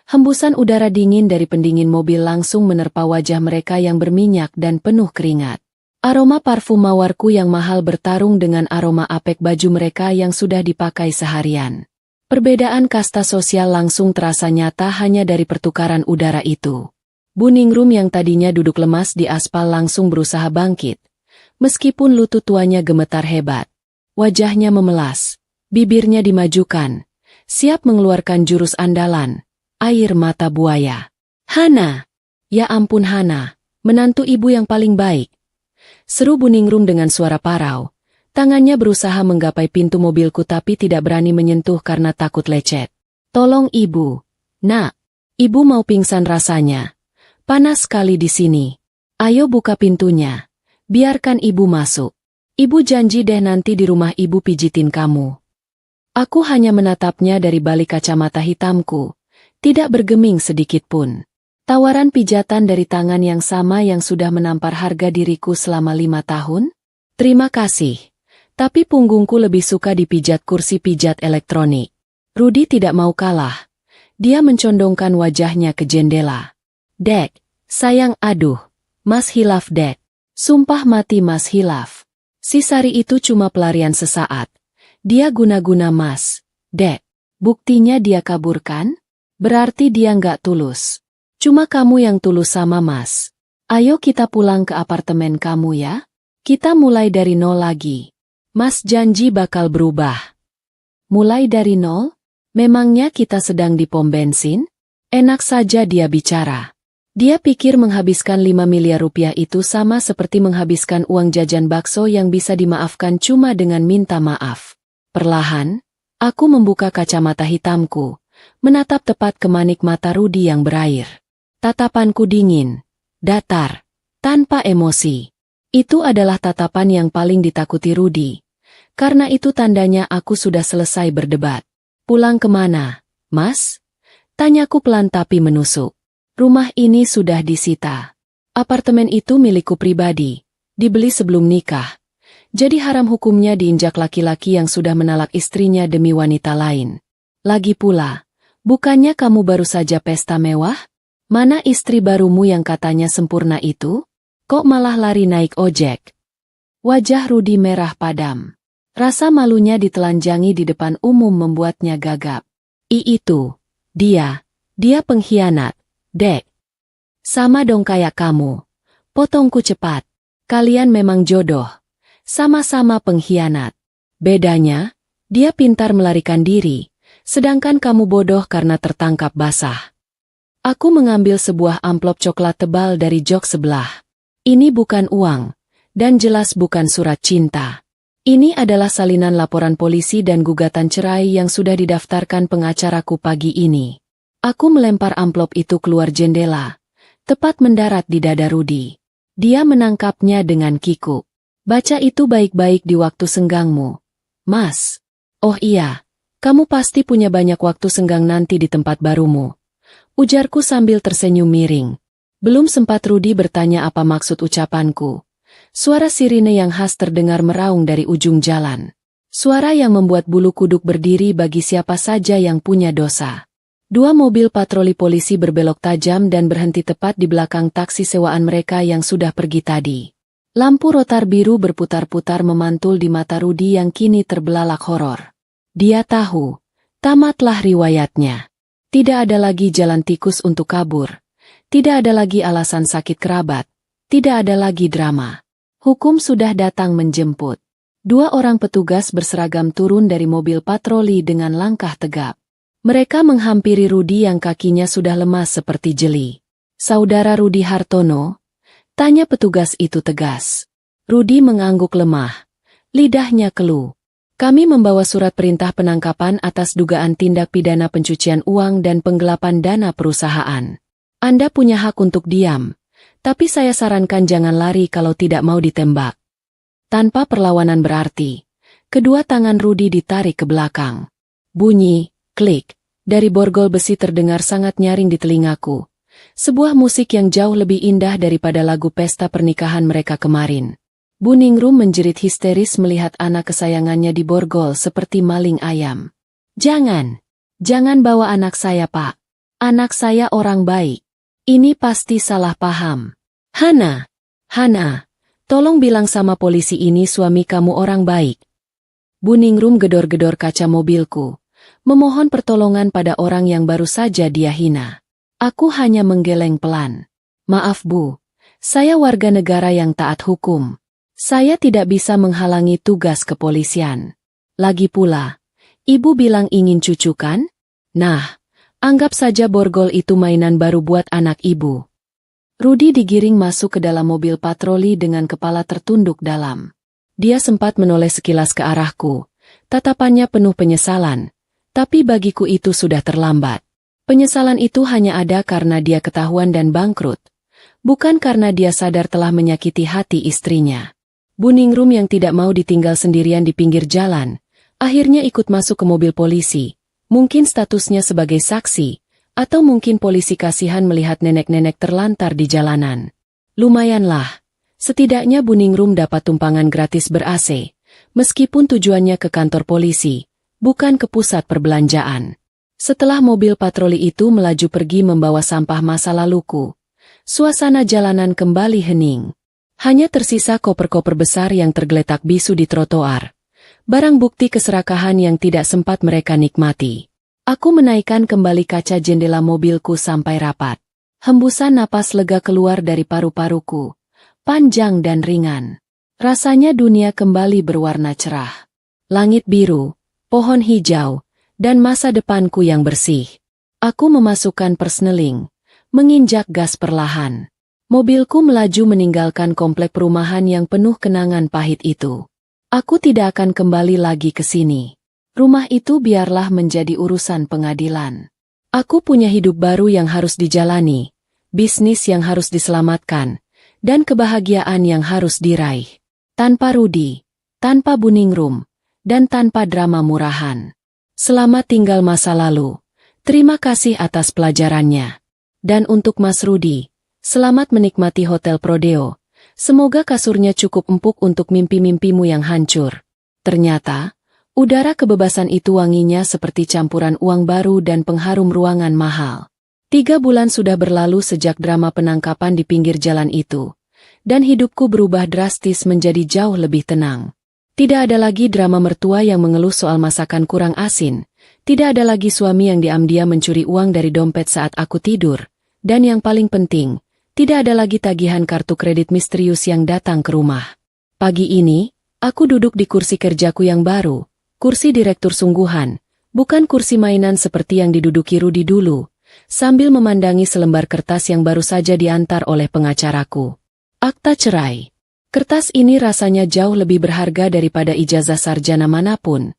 hembusan udara dingin dari pendingin mobil langsung menerpa wajah mereka yang berminyak dan penuh keringat. Aroma parfum mawarku yang mahal bertarung dengan aroma apek baju mereka yang sudah dipakai seharian. Perbedaan kasta sosial langsung terasa nyata hanya dari pertukaran udara itu. Bu Ningrum yang tadinya duduk lemas di aspal langsung berusaha bangkit. Meskipun lutut tuanya gemetar hebat. Wajahnya memelas, bibirnya dimajukan, siap mengeluarkan jurus andalan, air mata buaya. "Hana! Ya ampun Hana, menantu ibu yang paling baik," seru Bu Ningrum dengan suara parau. Tangannya berusaha menggapai pintu mobilku tapi tidak berani menyentuh karena takut lecet. "Tolong ibu. Nak, ibu mau pingsan rasanya. Panas sekali di sini. Ayo buka pintunya. Biarkan ibu masuk. Ibu janji deh nanti di rumah ibu pijitin kamu." Aku hanya menatapnya dari balik kacamata hitamku. Tidak bergeming sedikit pun. Tawaran pijatan dari tangan yang sama yang sudah menampar harga diriku selama 5 tahun? Terima kasih. Tapi punggungku lebih suka dipijat kursi pijat elektronik. Rudi tidak mau kalah. Dia mencondongkan wajahnya ke jendela. "Dek, sayang aduh. Mas hilaf dek. Sumpah mati Mas hilaf. Si Sari itu cuma pelarian sesaat. Dia guna-guna Mas. Dek, buktinya dia kabur kan? Berarti dia nggak tulus. Cuma kamu yang tulus sama Mas. Ayo kita pulang ke apartemen kamu ya. Kita mulai dari nol lagi. Mas janji bakal berubah." "Mulai dari nol? Memangnya kita sedang di pom bensin?" Enak saja dia bicara. Dia pikir menghabiskan 5 miliar rupiah itu sama seperti menghabiskan uang jajan bakso yang bisa dimaafkan cuma dengan minta maaf. Perlahan, aku membuka kacamata hitamku, menatap tepat ke manik mata Rudi yang berair. Tatapanku dingin, datar, tanpa emosi. Itu adalah tatapan yang paling ditakuti Rudi. Karena itu tandanya aku sudah selesai berdebat. "Pulang kemana, Mas?" Tanyaku pelan tapi menusuk. "Rumah ini sudah disita. Apartemen itu milikku pribadi. Dibeli sebelum nikah. Jadi haram hukumnya diinjak laki-laki yang sudah menalak istrinya demi wanita lain. Lagi pula, bukannya kamu baru saja pesta mewah? Mana istri barumu yang katanya sempurna itu? Kok malah lari naik ojek?" Wajah Rudi merah padam. Rasa malunya ditelanjangi di depan umum membuatnya gagap. Itu, dia pengkhianat, Dek. Sama dong kayak kamu. Potongku cepat. Kalian memang jodoh. Sama-sama pengkhianat. Bedanya, dia pintar melarikan diri, sedangkan kamu bodoh karena tertangkap basah. Aku mengambil sebuah amplop coklat tebal dari jok sebelah. Ini bukan uang, dan jelas bukan surat cinta. Ini adalah salinan laporan polisi dan gugatan cerai yang sudah didaftarkan pengacaraku pagi ini. Aku melempar amplop itu keluar jendela, tepat mendarat di dada Rudi. Dia menangkapnya dengan kikuk. "Baca itu baik-baik di waktu senggangmu, Mas." "Oh iya, kamu pasti punya banyak waktu senggang nanti di tempat barumu," ujarku sambil tersenyum miring. Belum sempat Rudi bertanya apa maksud ucapanku. Suara sirine yang khas terdengar meraung dari ujung jalan. Suara yang membuat bulu kuduk berdiri bagi siapa saja yang punya dosa. 2 mobil patroli polisi berbelok tajam dan berhenti tepat di belakang taksi sewaan mereka yang sudah pergi tadi. Lampu rotar biru berputar-putar memantul di mata Rudi yang kini terbelalak horor. Dia tahu, tamatlah riwayatnya. Tidak ada lagi jalan tikus untuk kabur. Tidak ada lagi alasan sakit kerabat. Tidak ada lagi drama. Hukum sudah datang menjemput. 2 orang petugas berseragam turun dari mobil patroli dengan langkah tegap. Mereka menghampiri Rudi yang kakinya sudah lemas seperti jeli. "Saudara Rudi Hartono?" tanya petugas itu tegas. Rudi mengangguk lemah. Lidahnya keluh. "Kami membawa surat perintah penangkapan atas dugaan tindak pidana pencucian uang dan penggelapan dana perusahaan. Anda punya hak untuk diam. Tapi saya sarankan jangan lari kalau tidak mau ditembak." Tanpa perlawanan berarti, kedua tangan Rudi ditarik ke belakang. Bunyi, klik, Dari borgol besi terdengar sangat nyaring di telingaku. Sebuah musik yang jauh lebih indah daripada lagu pesta pernikahan mereka kemarin. Bu Ningrum menjerit histeris melihat anak kesayangannya di borgol seperti maling ayam. Jangan bawa anak saya, Pak. Anak saya orang baik. Ini pasti salah paham. Hana, tolong bilang sama polisi ini suami kamu orang baik. Bu Ningrum gedor-gedor kaca mobilku, memohon pertolongan pada orang yang baru saja dia hina. Aku hanya menggeleng pelan. Maaf Bu, saya warga negara yang taat hukum. Saya tidak bisa menghalangi tugas kepolisian. Lagi pula, Ibu bilang ingin cucu kan? Nah, anggap saja borgol itu mainan baru buat anak Ibu. Rudi digiring masuk ke dalam mobil patroli dengan kepala tertunduk dalam. Dia sempat menoleh sekilas ke arahku. Tatapannya penuh penyesalan. Tapi bagiku itu sudah terlambat. Penyesalan itu hanya ada karena dia ketahuan dan bangkrut. Bukan karena dia sadar telah menyakiti hati istrinya. Bu Ningrum yang tidak mau ditinggal sendirian di pinggir jalan, akhirnya ikut masuk ke mobil polisi. Mungkin statusnya sebagai saksi, atau mungkin polisi kasihan melihat nenek-nenek terlantar di jalanan. Lumayanlah. Setidaknya Bu Ningrum dapat tumpangan gratis ber-AC, meskipun tujuannya ke kantor polisi, bukan ke pusat perbelanjaan. Setelah mobil patroli itu melaju pergi membawa sampah masa laluku, suasana jalanan kembali hening. Hanya tersisa koper-koper besar yang tergeletak bisu di trotoar. Barang bukti keserakahan yang tidak sempat mereka nikmati. Aku menaikkan kembali kaca jendela mobilku sampai rapat. Hembusan napas lega keluar dari paru-paruku. Panjang dan ringan. Rasanya dunia kembali berwarna cerah. Langit biru, pohon hijau, dan masa depanku yang bersih. Aku memasukkan persneling, menginjak gas perlahan. Mobilku melaju meninggalkan komplek perumahan yang penuh kenangan pahit itu. Aku tidak akan kembali lagi ke sini. Rumah itu biarlah menjadi urusan pengadilan. Aku punya hidup baru yang harus dijalani, bisnis yang harus diselamatkan, dan kebahagiaan yang harus diraih. Tanpa Rudi, tanpa Bu Ningrum, dan tanpa drama murahan. Selamat tinggal masa lalu. Terima kasih atas pelajarannya. Dan untuk Mas Rudi, selamat menikmati Hotel Prodeo. Semoga kasurnya cukup empuk untuk mimpi-mimpimu yang hancur. Ternyata, udara kebebasan itu wanginya seperti campuran uang baru dan pengharum ruangan mahal. 3 bulan sudah berlalu sejak drama penangkapan di pinggir jalan itu, dan hidupku berubah drastis menjadi jauh lebih tenang. Tidak ada lagi drama mertua yang mengeluh soal masakan kurang asin, tidak ada lagi suami yang diam-diam mencuri uang dari dompet saat aku tidur, dan yang paling penting, tidak ada lagi tagihan kartu kredit misterius yang datang ke rumah. Pagi ini, aku duduk di kursi kerjaku yang baru, kursi direktur sungguhan, bukan kursi mainan seperti yang diduduki Rudi dulu, sambil memandangi selembar kertas yang baru saja diantar oleh pengacaraku. Akta cerai. Kertas ini rasanya jauh lebih berharga daripada ijazah sarjana manapun,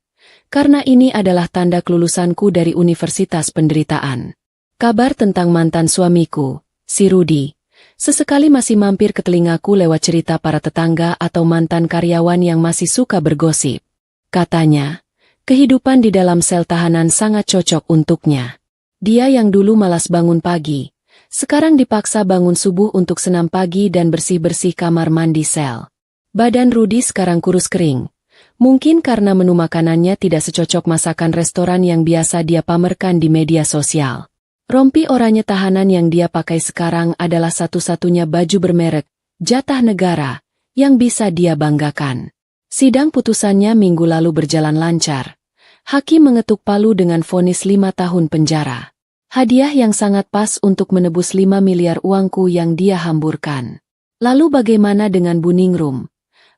karena ini adalah tanda kelulusanku dari Universitas Penderitaan. Kabar tentang mantan suamiku, si Rudi, sesekali masih mampir ke telingaku lewat cerita para tetangga atau mantan karyawan yang masih suka bergosip. Katanya, kehidupan di dalam sel tahanan sangat cocok untuknya. Dia yang dulu malas bangun pagi, sekarang dipaksa bangun subuh untuk senam pagi dan bersih-bersih kamar mandi sel. Badan Rudi sekarang kurus kering. Mungkin karena menu makanannya tidak secocok masakan restoran yang biasa dia pamerkan di media sosial. Rompi oranye tahanan yang dia pakai sekarang adalah satu-satunya baju bermerek, jatah negara, yang bisa dia banggakan. Sidang putusannya minggu lalu berjalan lancar. Hakim mengetuk palu dengan vonis 5 tahun penjara. Hadiah yang sangat pas untuk menebus 5 miliar uangku yang dia hamburkan. Lalu bagaimana dengan Bu Ningrum?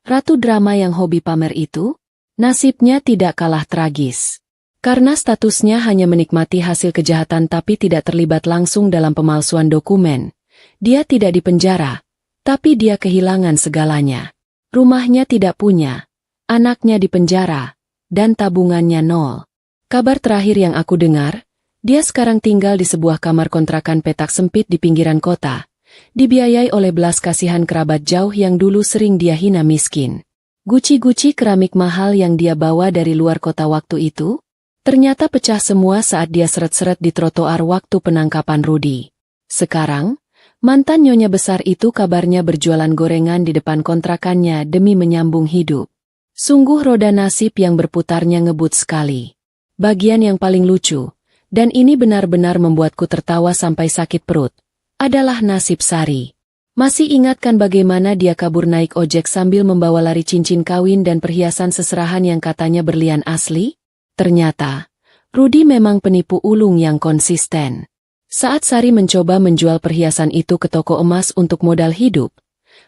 Ratu drama yang hobi pamer itu? Nasibnya tidak kalah tragis. Karena statusnya hanya menikmati hasil kejahatan tapi tidak terlibat langsung dalam pemalsuan dokumen. Dia tidak dipenjara, tapi dia kehilangan segalanya. Rumahnya tidak punya, anaknya dipenjara, dan tabungannya nol. Kabar terakhir yang aku dengar, dia sekarang tinggal di sebuah kamar kontrakan petak sempit di pinggiran kota, dibiayai oleh belas kasihan kerabat jauh yang dulu sering dia hina miskin. Guci-guci keramik mahal yang dia bawa dari luar kota waktu itu? Ternyata pecah semua saat dia seret-seret di trotoar waktu penangkapan Rudy. Sekarang, mantan nyonya besar itu kabarnya berjualan gorengan di depan kontrakannya demi menyambung hidup. Sungguh roda nasib yang berputarnya ngebut sekali. Bagian yang paling lucu, dan ini benar-benar membuatku tertawa sampai sakit perut, adalah nasib Sari. Masih ingatkan bagaimana dia kabur naik ojek sambil membawa lari cincin kawin dan perhiasan seserahan yang katanya berlian asli? Ternyata, Rudy memang penipu ulung yang konsisten. Saat Sari mencoba menjual perhiasan itu ke toko emas untuk modal hidup,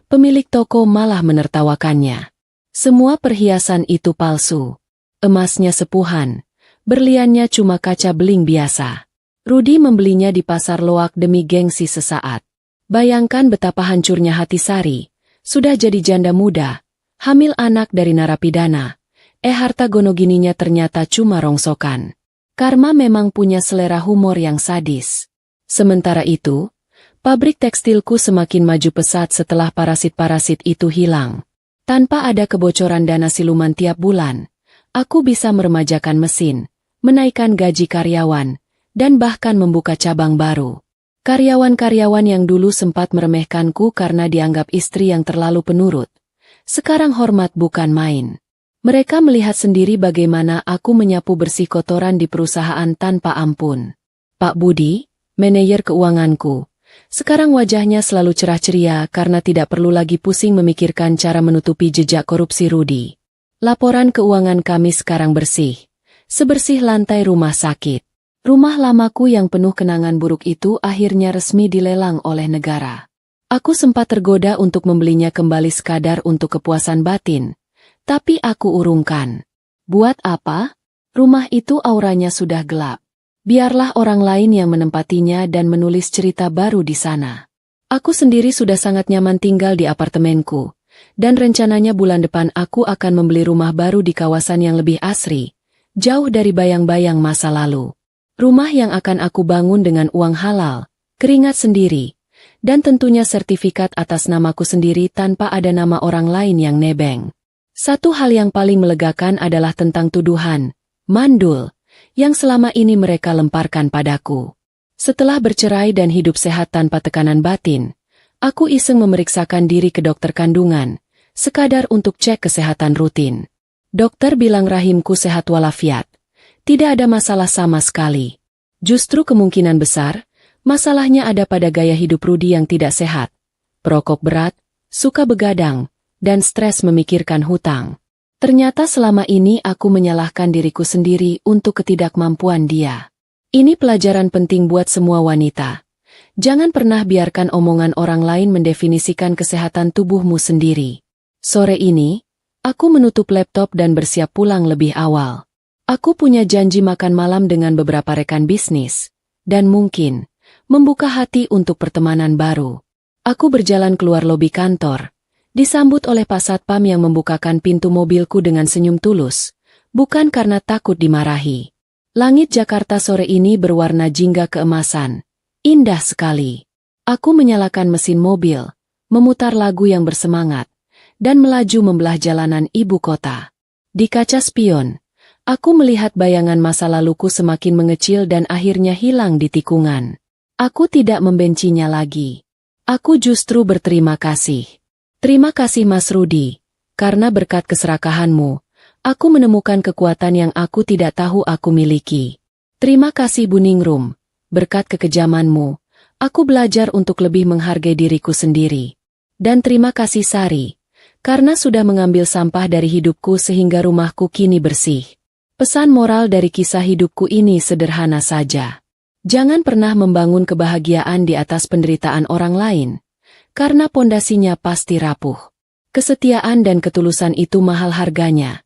pemilik toko malah menertawakannya. Semua perhiasan itu palsu. Emasnya sepuhan, berliannya cuma kaca beling biasa. Rudy membelinya di pasar loak demi gengsi sesaat. Bayangkan betapa hancurnya hati Sari, sudah jadi janda muda, hamil anak dari narapidana. Harta gonogininya ternyata cuma rongsokan. Karma memang punya selera humor yang sadis. Sementara itu, pabrik tekstilku semakin maju pesat setelah parasit-parasit itu hilang. Tanpa ada kebocoran dana siluman tiap bulan, aku bisa meremajakan mesin, menaikkan gaji karyawan, dan bahkan membuka cabang baru. Karyawan-karyawan yang dulu sempat meremehkanku karena dianggap istri yang terlalu penurut, sekarang hormat bukan main. Mereka melihat sendiri bagaimana aku menyapu bersih kotoran di perusahaan tanpa ampun. Pak Budi, manajer keuanganku, sekarang wajahnya selalu cerah ceria karena tidak perlu lagi pusing memikirkan cara menutupi jejak korupsi Rudy. Laporan keuangan kami sekarang bersih, sebersih lantai rumah sakit. Rumah lamaku yang penuh kenangan buruk itu akhirnya resmi dilelang oleh negara. Aku sempat tergoda untuk membelinya kembali sekadar untuk kepuasan batin, tapi aku urungkan. Buat apa? Rumah itu auranya sudah gelap. Biarlah orang lain yang menempatinya dan menulis cerita baru di sana. Aku sendiri sudah sangat nyaman tinggal di apartemenku, dan rencananya bulan depan aku akan membeli rumah baru di kawasan yang lebih asri, jauh dari bayang-bayang masa lalu. Rumah yang akan aku bangun dengan uang halal, keringat sendiri, dan tentunya sertifikat atas namaku sendiri tanpa ada nama orang lain yang nebeng. Satu hal yang paling melegakan adalah tentang tuduhan, mandul, yang selama ini mereka lemparkan padaku. Setelah bercerai dan hidup sehat tanpa tekanan batin, aku iseng memeriksakan diri ke dokter kandungan, sekadar untuk cek kesehatan rutin. Dokter bilang rahimku sehat walafiat. Tidak ada masalah sama sekali. Justru kemungkinan besar, masalahnya ada pada gaya hidup Rudy yang tidak sehat. Perokok berat, suka begadang, dan stres memikirkan hutang. Ternyata selama ini aku menyalahkan diriku sendiri untuk ketidakmampuan dia. Ini pelajaran penting buat semua wanita. Jangan pernah biarkan omongan orang lain mendefinisikan kesehatan tubuhmu sendiri. Sore ini, aku menutup laptop dan bersiap pulang lebih awal. Aku punya janji makan malam dengan beberapa rekan bisnis, dan mungkin membuka hati untuk pertemanan baru. Aku berjalan keluar lobi kantor, disambut oleh Pak Satpam yang membukakan pintu mobilku dengan senyum tulus, bukan karena takut dimarahi. Langit Jakarta sore ini berwarna jingga keemasan, indah sekali. Aku menyalakan mesin mobil, memutar lagu yang bersemangat, dan melaju membelah jalanan ibu kota. Di kaca spion, aku melihat bayangan masa laluku semakin mengecil dan akhirnya hilang di tikungan. Aku tidak membencinya lagi. Aku justru berterima kasih. Terima kasih Mas Rudy, karena berkat keserakahanmu, aku menemukan kekuatan yang aku tidak tahu aku miliki. Terima kasih Bu Ningrum, berkat kekejamanmu, aku belajar untuk lebih menghargai diriku sendiri. Dan terima kasih Sari, karena sudah mengambil sampah dari hidupku sehingga rumahku kini bersih. Pesan moral dari kisah hidupku ini sederhana saja. Jangan pernah membangun kebahagiaan di atas penderitaan orang lain, karena pondasinya pasti rapuh. Kesetiaan dan ketulusan itu mahal harganya.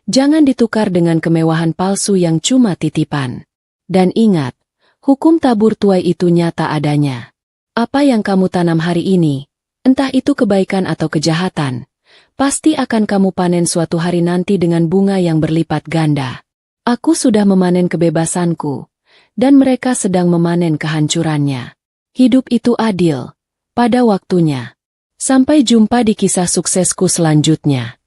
Jangan ditukar dengan kemewahan palsu yang cuma titipan. Dan ingat, hukum tabur tuai itu nyata adanya. Apa yang kamu tanam hari ini, entah itu kebaikan atau kejahatan, pasti akan kamu panen suatu hari nanti dengan bunga yang berlipat ganda. Aku sudah memanen kebebasanku, dan mereka sedang memanen kehancurannya. Hidup itu adil, pada waktunya. Sampai jumpa di kisah suksesku selanjutnya.